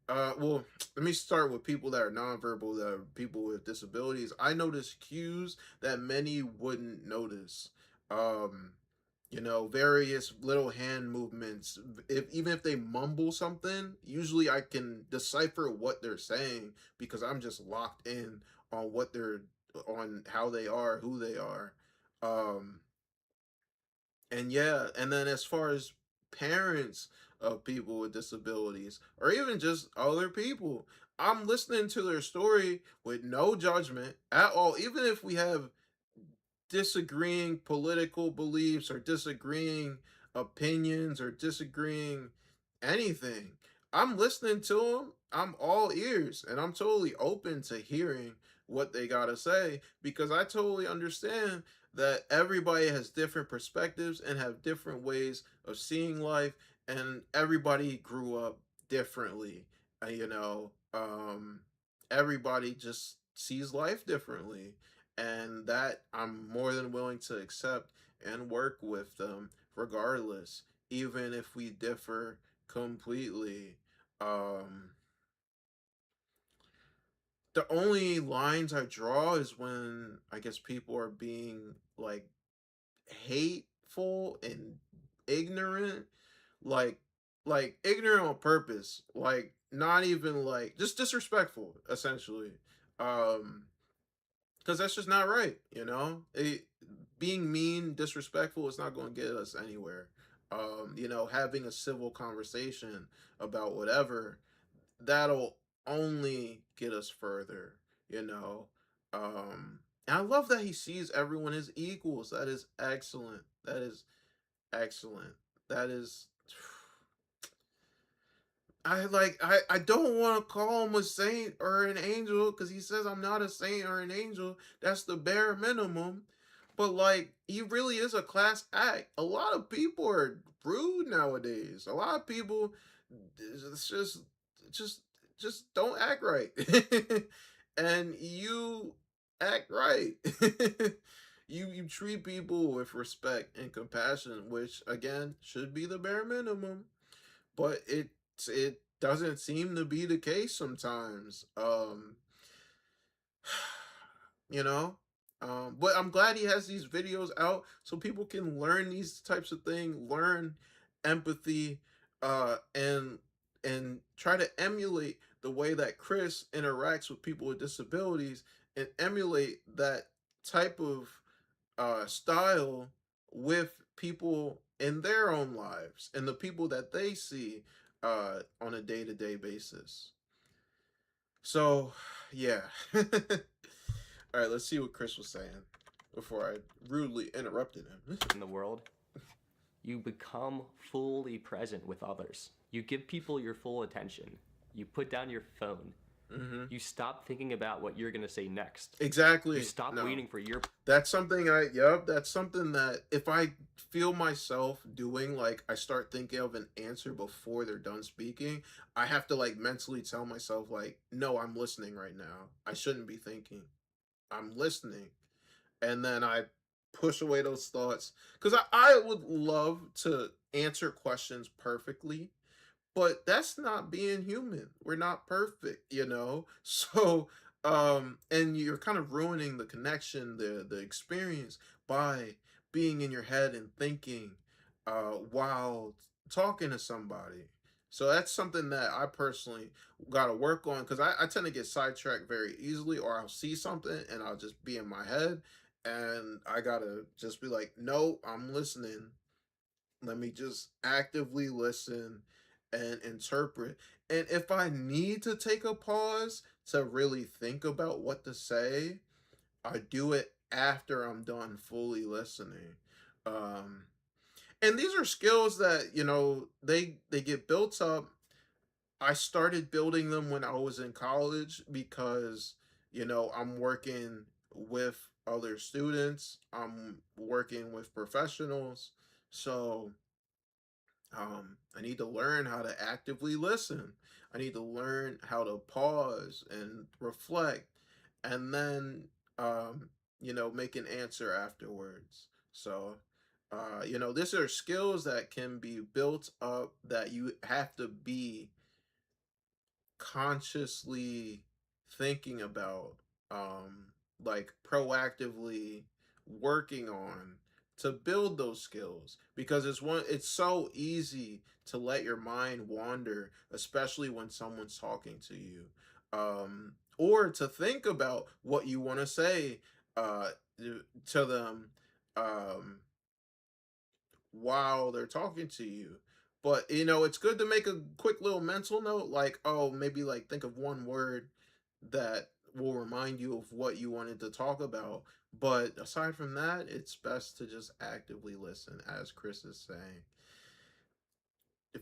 Well, let me start with people that are nonverbal, that are people with disabilities. I notice cues that many wouldn't notice. Um, various little hand movements. Even if they mumble something, usually I can decipher what they're saying because I'm just locked in on on how they are, who they are. Um, and yeah, and then as far as parents of people with disabilities, or even just other people, I'm listening to their story with no judgment at all, even if we have disagreeing political beliefs or disagreeing opinions or disagreeing anything. I'm listening to them. I'm all ears and I'm totally open to hearing what they got to say because I totally understand that everybody has different perspectives and have different ways of seeing life, and everybody grew up differently. Everybody just sees life differently, and that I'm more than willing to accept and work with them regardless, even if we differ completely. Um, the only lines I draw is when I guess people are being like hateful and ignorant, like ignorant on purpose, like not even like just disrespectful, essentially. Um, because that's just not right. Being mean, disrespectful is not going to get us anywhere. Having a civil conversation about whatever, that'll only get us further. You know, and I love that he sees everyone as equals. That is excellent. That is excellent. That is. I don't want to call him a saint or an angel because he says I'm not a saint or an angel. That's the bare minimum. But like he really is a class act. A lot of people are rude nowadays. A lot of people it's just just don't act right. And you act right. You treat people with respect and compassion, which again should be the bare minimum, but it doesn't seem to be the case sometimes. You know, but I'm glad he has these videos out so people can learn these types of things, learn empathy, and try to emulate the way that Chris interacts with people with disabilities and emulate that type of style with people in their own lives and the people that they see on a day-to-day basis. So, yeah. All right, let's see what Chris was saying before I rudely interrupted him. in the world, you become fully present with others. You give people your full attention. You put down your phone. You stop thinking about what you're going to say next. Exactly. You stop waiting for your... That's something that's something that if I feel myself doing, like I start thinking of an answer before they're done speaking, I have to like mentally tell myself like, no, I'm listening right now. I shouldn't be thinking. I'm listening. And then I push away those thoughts because I would love to answer questions perfectly, but that's not being human. We're not perfect, you know? So, and you're kind of ruining the connection, the experience by being in your head and thinking while talking to somebody. So that's something that I personally got to work on because I tend to get sidetracked very easily, or I'll see something and I'll just be in my head, and I got to just be like, no, I'm listening. Let me just actively listen and interpret. And if I need to take a pause to really think about what to say, I do it after I'm done fully listening. Um, and these are skills that, you know, they get built up. I started building them when I was in college because, you know, I'm working with other students, I'm working with professionals. So I need to learn how to actively listen. I need to learn how to pause and reflect and then, um, you know, make an answer afterwards. So, you know, these are skills that can be built up that you have to be consciously thinking about, like proactively working on to build those skills because it's so easy to let your mind wander, especially when someone's talking to you, or to think about what you want to say uh to them, um while they're talking to you. But you know, it's good to make a quick little mental note, like, oh, maybe like think of one word that will remind you of what you wanted to talk about. But aside from that, it's best to just actively listen, as Chris is saying.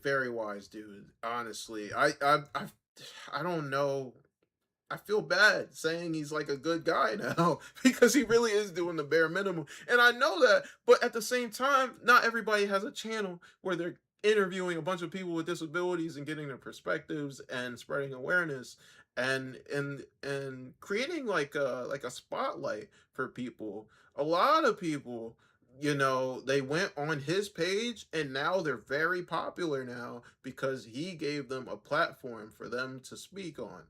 Very wise dude. Honestly, I don't know. I feel bad saying he's like a good guy now because he really is doing the bare minimum. And I know that, but at the same time, not everybody has a channel where they're interviewing a bunch of people with disabilities and getting their perspectives and spreading awareness and creating like a spotlight for people. A lot of people, you know, they went on his page and now they're very popular now because he gave them a platform for them to speak on.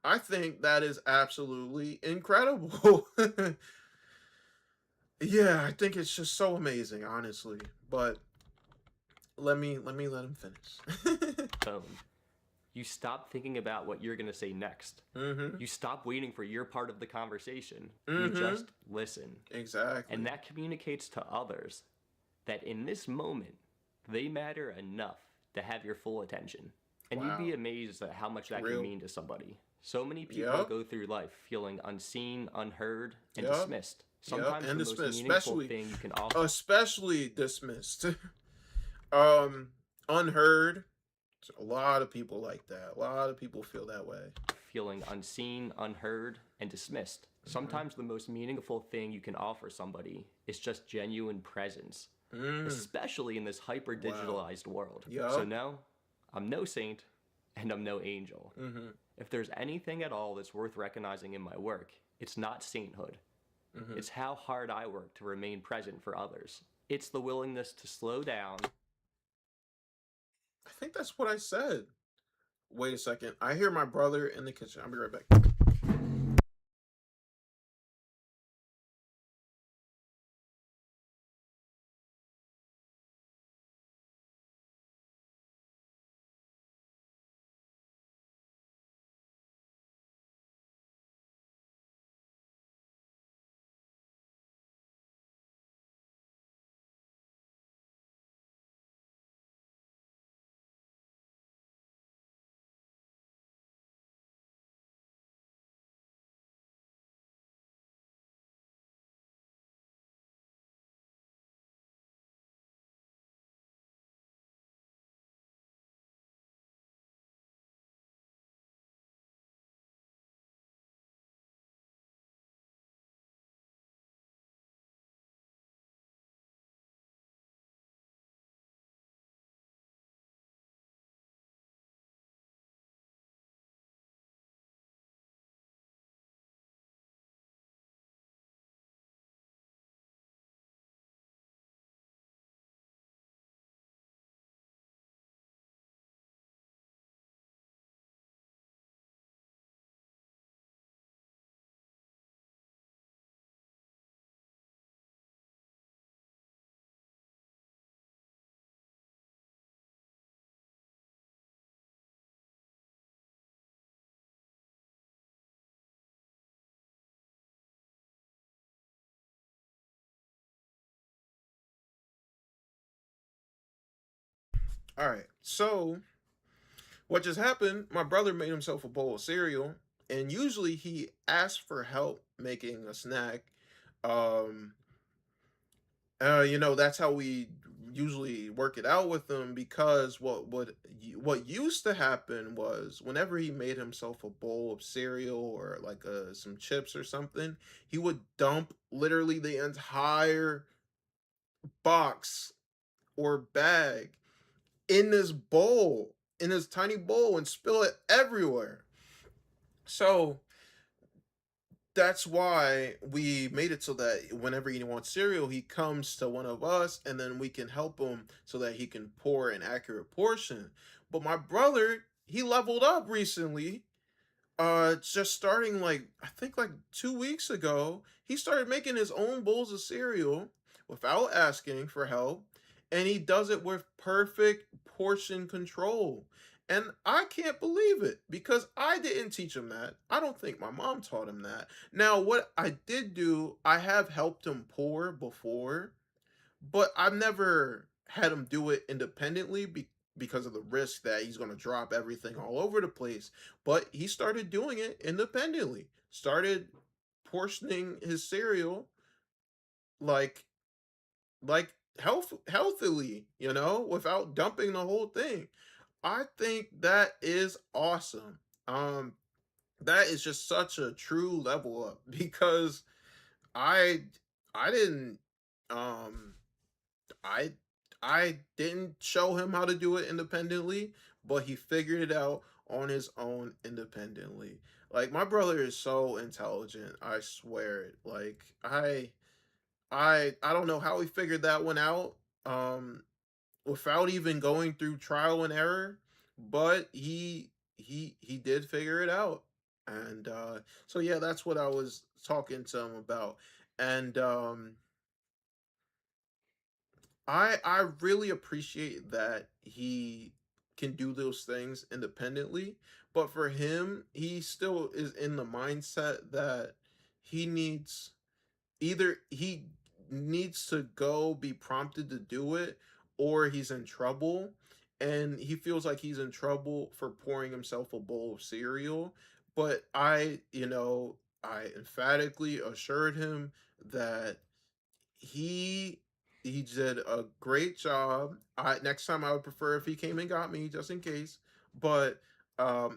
I think that is absolutely incredible. Yeah, I think it's just so amazing, honestly. But let him finish. phone. You stop thinking about what you're going to say next. You stop waiting for your part of the conversation. You just listen. Exactly. And that communicates to others that in this moment, they matter enough to have your full attention. And Wow. you'd be amazed at how much that Real. can mean to somebody. So many people go through life feeling unseen, unheard, and dismissed. Sometimes and the most dismissed, meaningful thing you can offer. especially dismissed. Unheard. A lot of people like that. A lot of people feel that way. Feeling unseen, unheard, and dismissed. Sometimes the most meaningful thing you can offer somebody is just genuine presence, especially in this hyper-digitalized world. So no, I'm no saint, and I'm no angel. If there's anything at all that's worth recognizing in my work, it's not sainthood. It's how hard I work to remain present for others. It's the willingness to slow down. I think that's what I said. Wait a second. I hear my brother in the kitchen. I'll be right back. All right. So what just happened? My brother made himself a bowl of cereal, and usually he asks for help making a snack. Um, that's how we usually work it out with him because what used to happen was whenever he made himself a bowl of cereal or like some chips or something, he would dump literally the entire box or bag in this bowl, in this tiny bowl, and spill it everywhere. So that's why we made it so that whenever he wants cereal, he comes to one of us and then we can help him so that he can pour an accurate portion. But my brother, he leveled up recently. Just starting like I think like 2 weeks ago, he started making his own bowls of cereal without asking for help, and he does it with perfect portion control. And I can't believe it because I didn't teach him that. I don't think my mom taught him that. Now, what I did do, I have helped him pour before, but I've never had him do it independently because of the risk that he's going to drop everything all over the place. But he started doing it independently. Started portioning his cereal like healthily, without dumping the whole thing. I think that is awesome. Um that is just such a true level up because I I didn't um I I didn't show him how to do it independently, but he figured it out on his own independently. Like my brother is so intelligent, I swear it. Like I don't know how he figured that one out without even going through trial and error, but he did figure it out. And so yeah, that's what I was talking to him about. And I really appreciate that he can do those things independently, but for him, he still is in the mindset that he needs either he needs to go be prompted to do it or he's in trouble, and he feels like he's in trouble for pouring himself a bowl of cereal. But I emphatically assured him that he he did a great job. I next time I would prefer if he came and got me just in case. But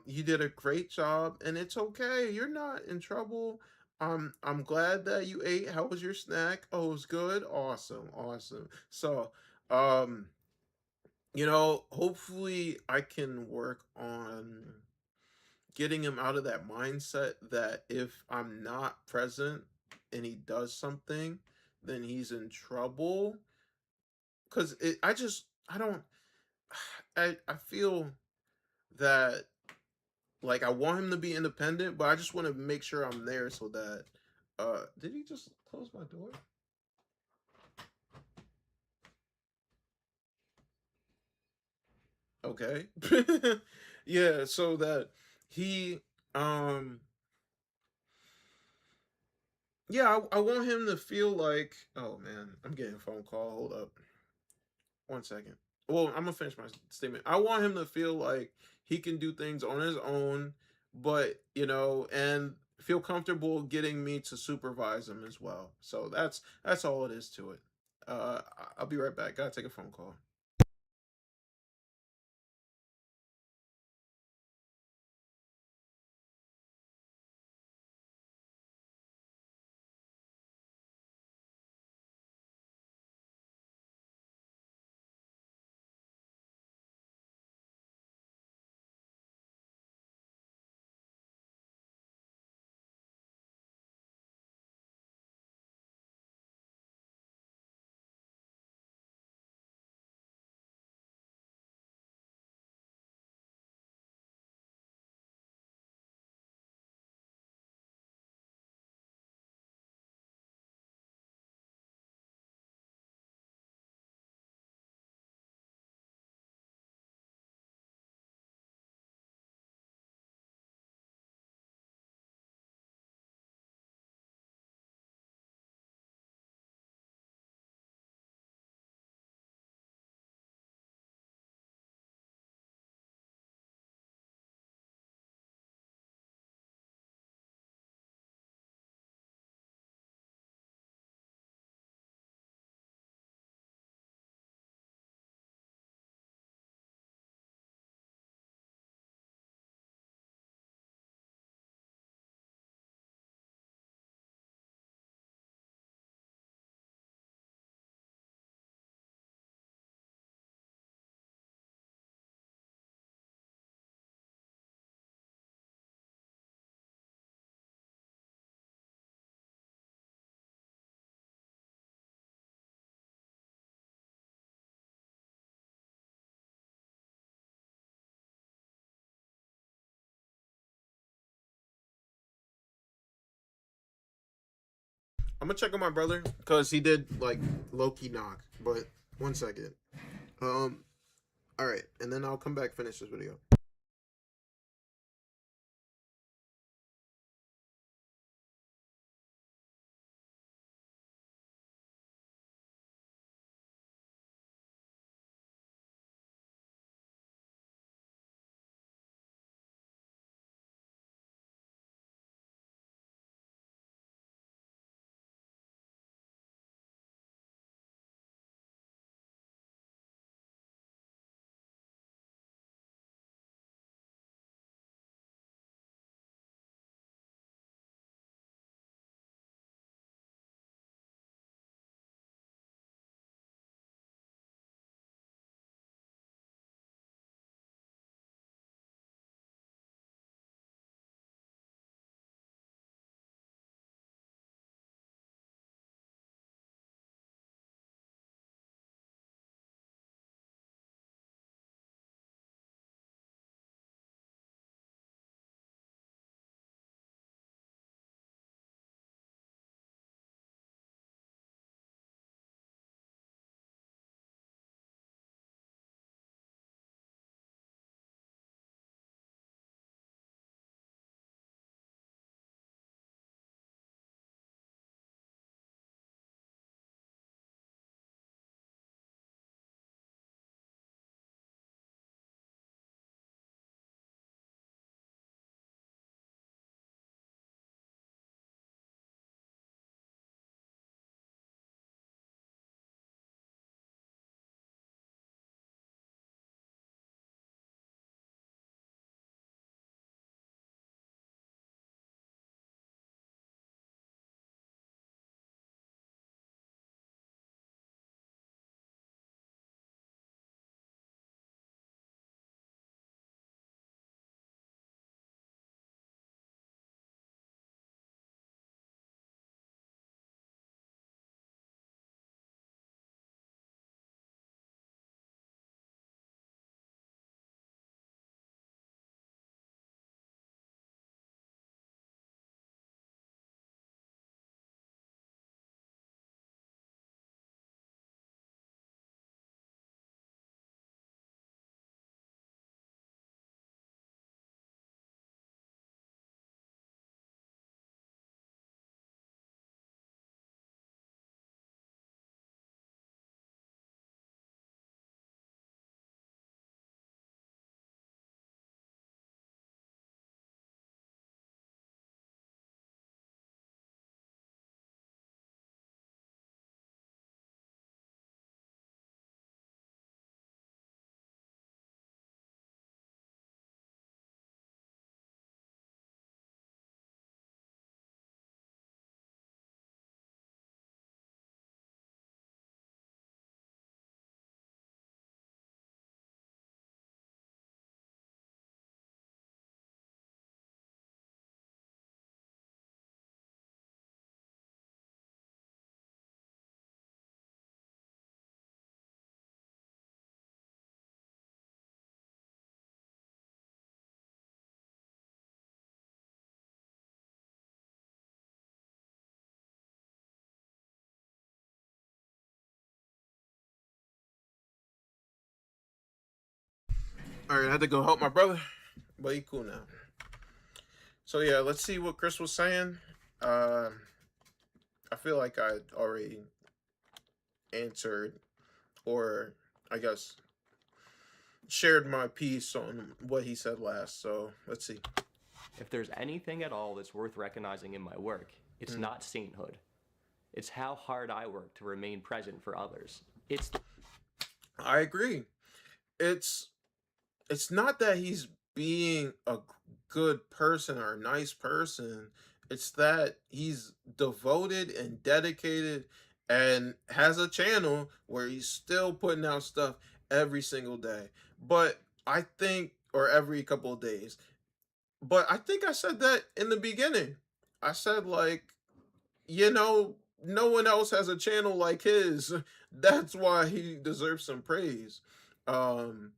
he did a great job and it's okay. You're not in trouble. I'm glad that you ate. How was your snack? Oh, it was good. Awesome. Awesome. So, um hopefully I can work on getting him out of that mindset that if I'm not present and he does something, then he's in trouble. Cause I don't I feel that like I want him to be independent, but I just want to make sure I'm there so that did he just close my door? Okay. Yeah, so that he um yeah, I want him to feel like oh man, I'm getting a phone call. Hold up. 1 second. Well, I'm gonna finish my statement. I want him to feel like he can do things on his own, but and feel comfortable getting me to supervise him as well. So that's all it is to it. I'll be right back. Gotta take a phone call. I'm gonna check on my brother because he did like low key knock. But 1 second. All right, and then I'll come back finish this video. All right, I had to go help my brother, but he cool now. So yeah, let's see what Chris was saying. Uh, I feel like I already answered, or I guess shared my piece on what he said last. So let's see. If there's anything at all that's worth recognizing in my work, it's not sainthood. It's how hard I work to remain present for others. I agree. It's it's not that he's being a good person or a nice person. It's that he's devoted and dedicated and has a channel where he's still putting out stuff every single day. But I think, or every couple of days. But I think I said that in the beginning. I said, like, no one else has a channel like his. That's why he deserves some praise. Um,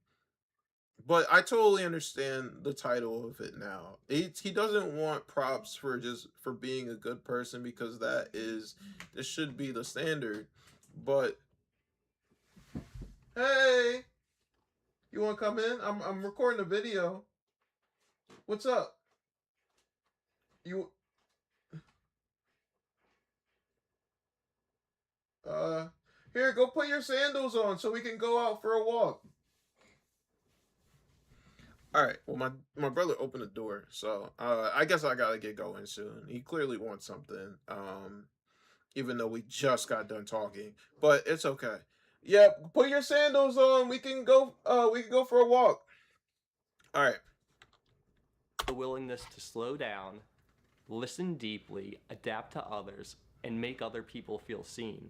But I totally understand the title of it now. He doesn't want props for just for being a good person, because this should be the standard. But hey, you want to come in? I'm recording a video. What's up? You uh Here, go put your sandals on so we can go out for a walk. All right. Well, my brother opened the door, so I guess I gotta get going soon. He clearly wants something. Even though we just got done talking, but it's okay. Yeah, put your sandals on. We can go. We can go for a walk. All right. The willingness to slow down, listen deeply, adapt to others, and make other people feel seen.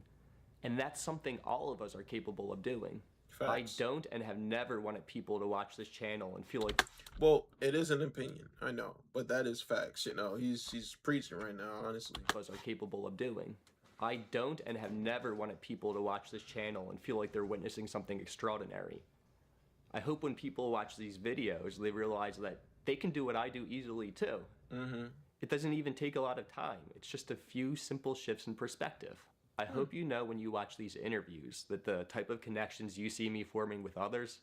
And that's something all of us are capable of doing. Facts. I don't and have never wanted people to watch this channel and feel like Well, it is an opinion, I know, but that is facts. You know, he's preaching right now, honestly. us are capable of doing. I don't and have never wanted people to watch this channel and feel like they're witnessing something extraordinary. I hope when people watch these videos, they realize that they can do what I do easily too. It doesn't even take a lot of time. It's just a few simple shifts in perspective. I hope you know when you watch these interviews that the type of connections you see me forming with others,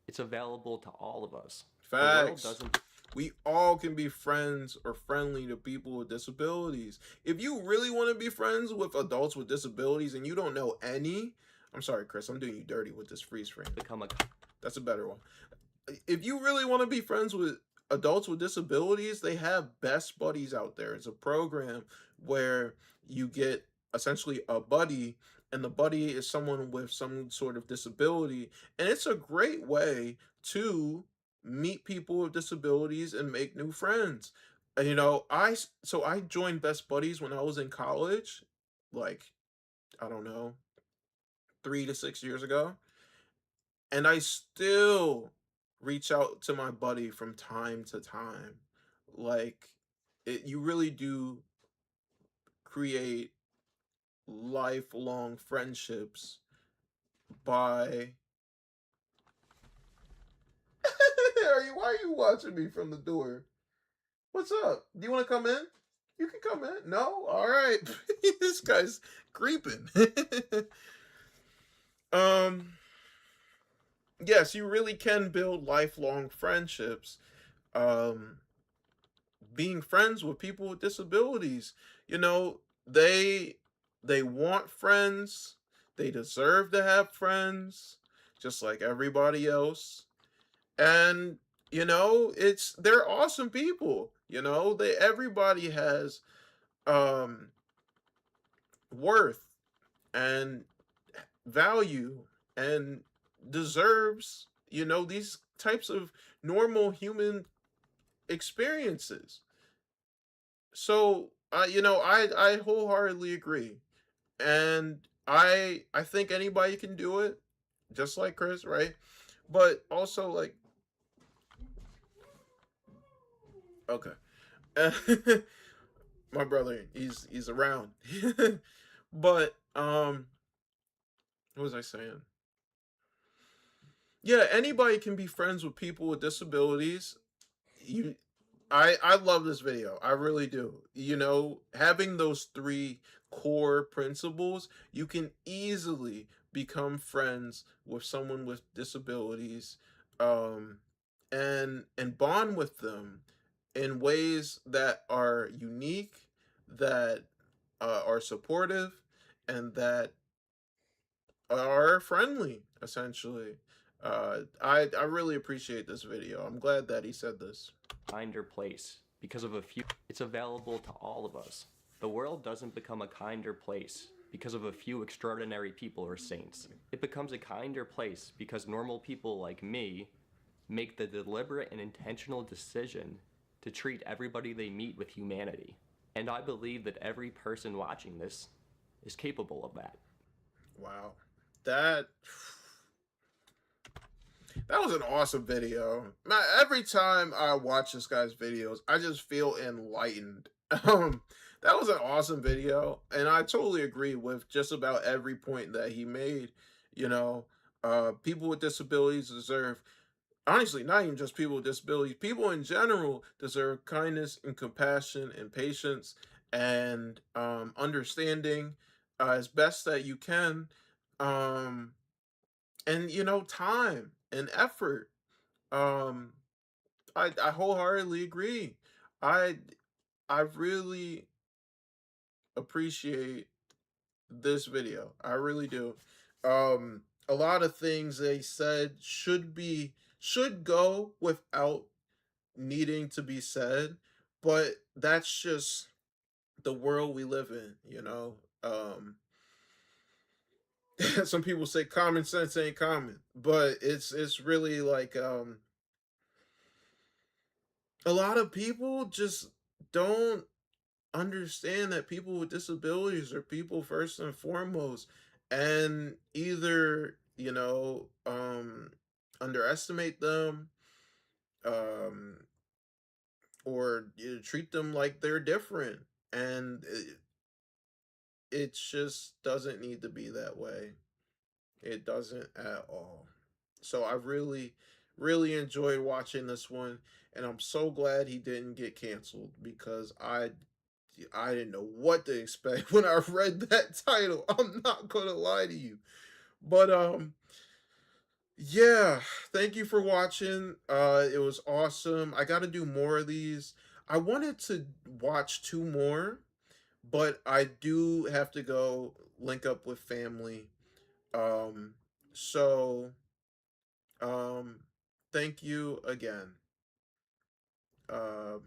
it's available to all of us. Facts. The world doesn't We all can be friends or friendly to people with disabilities. If you really want to be friends with adults with disabilities and you don't know any, I'm sorry, Chris, I'm doing you dirty with this freeze frame. become a That's a better one. If you really want to be friends with adults with disabilities, they have Best Buddies out there. It's a program where you get essentially a buddy, and the buddy is someone with some sort of disability. And it's a great way to meet people with disabilities and make new friends. And, you know, I joined Best Buddies when I was in college, like, I don't know, 3 to 6 years ago. And I still reach out to my buddy from time to time. Like, you really do create lifelong friendships by why are you watching me from the door? What's up? Do you want to come in? You can come in. No? All right. This guy's creeping. um yes, you really can build lifelong friendships. Um Being friends with people with disabilities. You know, they want friends. They deserve to have friends, just like everybody else. And you know, they're awesome people. You know, they everybody has um worth and value and deserves, you know, these types of normal human experiences. So, you know, I wholeheartedly agree, and I think anybody can do it, just like Chris, right? But also, like, okay, my brother, he's around, but what was I saying? Yeah, anybody can be friends with people with disabilities. You I love this video. I really do. You know, having those three core principles, you can easily become friends with someone with disabilities, um and bond with them in ways that are unique, that are supportive, and that are friendly, essentially. I really appreciate this video. I'm glad that he said this. kinder place because of a few. It's available to all of us. The world doesn't become a kinder place because of a few extraordinary people or saints. It becomes a kinder place because normal people like me make the deliberate and intentional decision to treat everybody they meet with humanity. And I believe that every person watching this is capable of that. Wow. That that was an awesome video. Man, every time I watch this guy's videos, I just feel enlightened. That was an awesome video, and I totally agree with just about every point that he made. You know, people with disabilities deserve honestly, not even just people with disabilities, people in general deserve kindness and compassion and patience and understanding as best that you can. Um, and time and effort. Um, I wholeheartedly agree. I I really appreciate this video. I really do. A lot of things they said should go without needing to be said, but that's just the world we live in. Some people say common sense ain't common, but it's really like a lot of people just don't understand that people with disabilities are people first and foremost, and either underestimate them, um or treat them like they're different, and it just doesn't need to be that way. It doesn't at all. So I really, really enjoyed watching this one, and I'm so glad he didn't get canceled because I didn't know what to expect when I read that title. I'm not gonna lie to you. But yeah, thank you for watching. It was awesome. I got to do more of these. I wanted to watch two more, but I do have to go link up with family. Um so um thank you again. Uh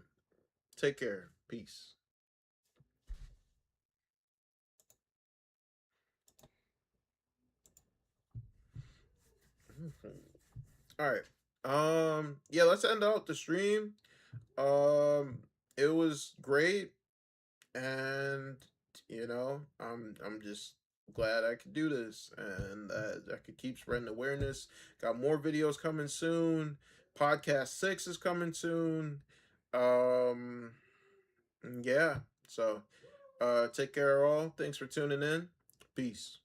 take care. Peace. All right. Yeah, let's end out the stream. Um it was great, and I'm just glad I could do this and that I could keep spreading awareness. Got more videos coming soon. Podcast 6 is coming soon. Um yeah. So take care all. Thanks for tuning in. Peace.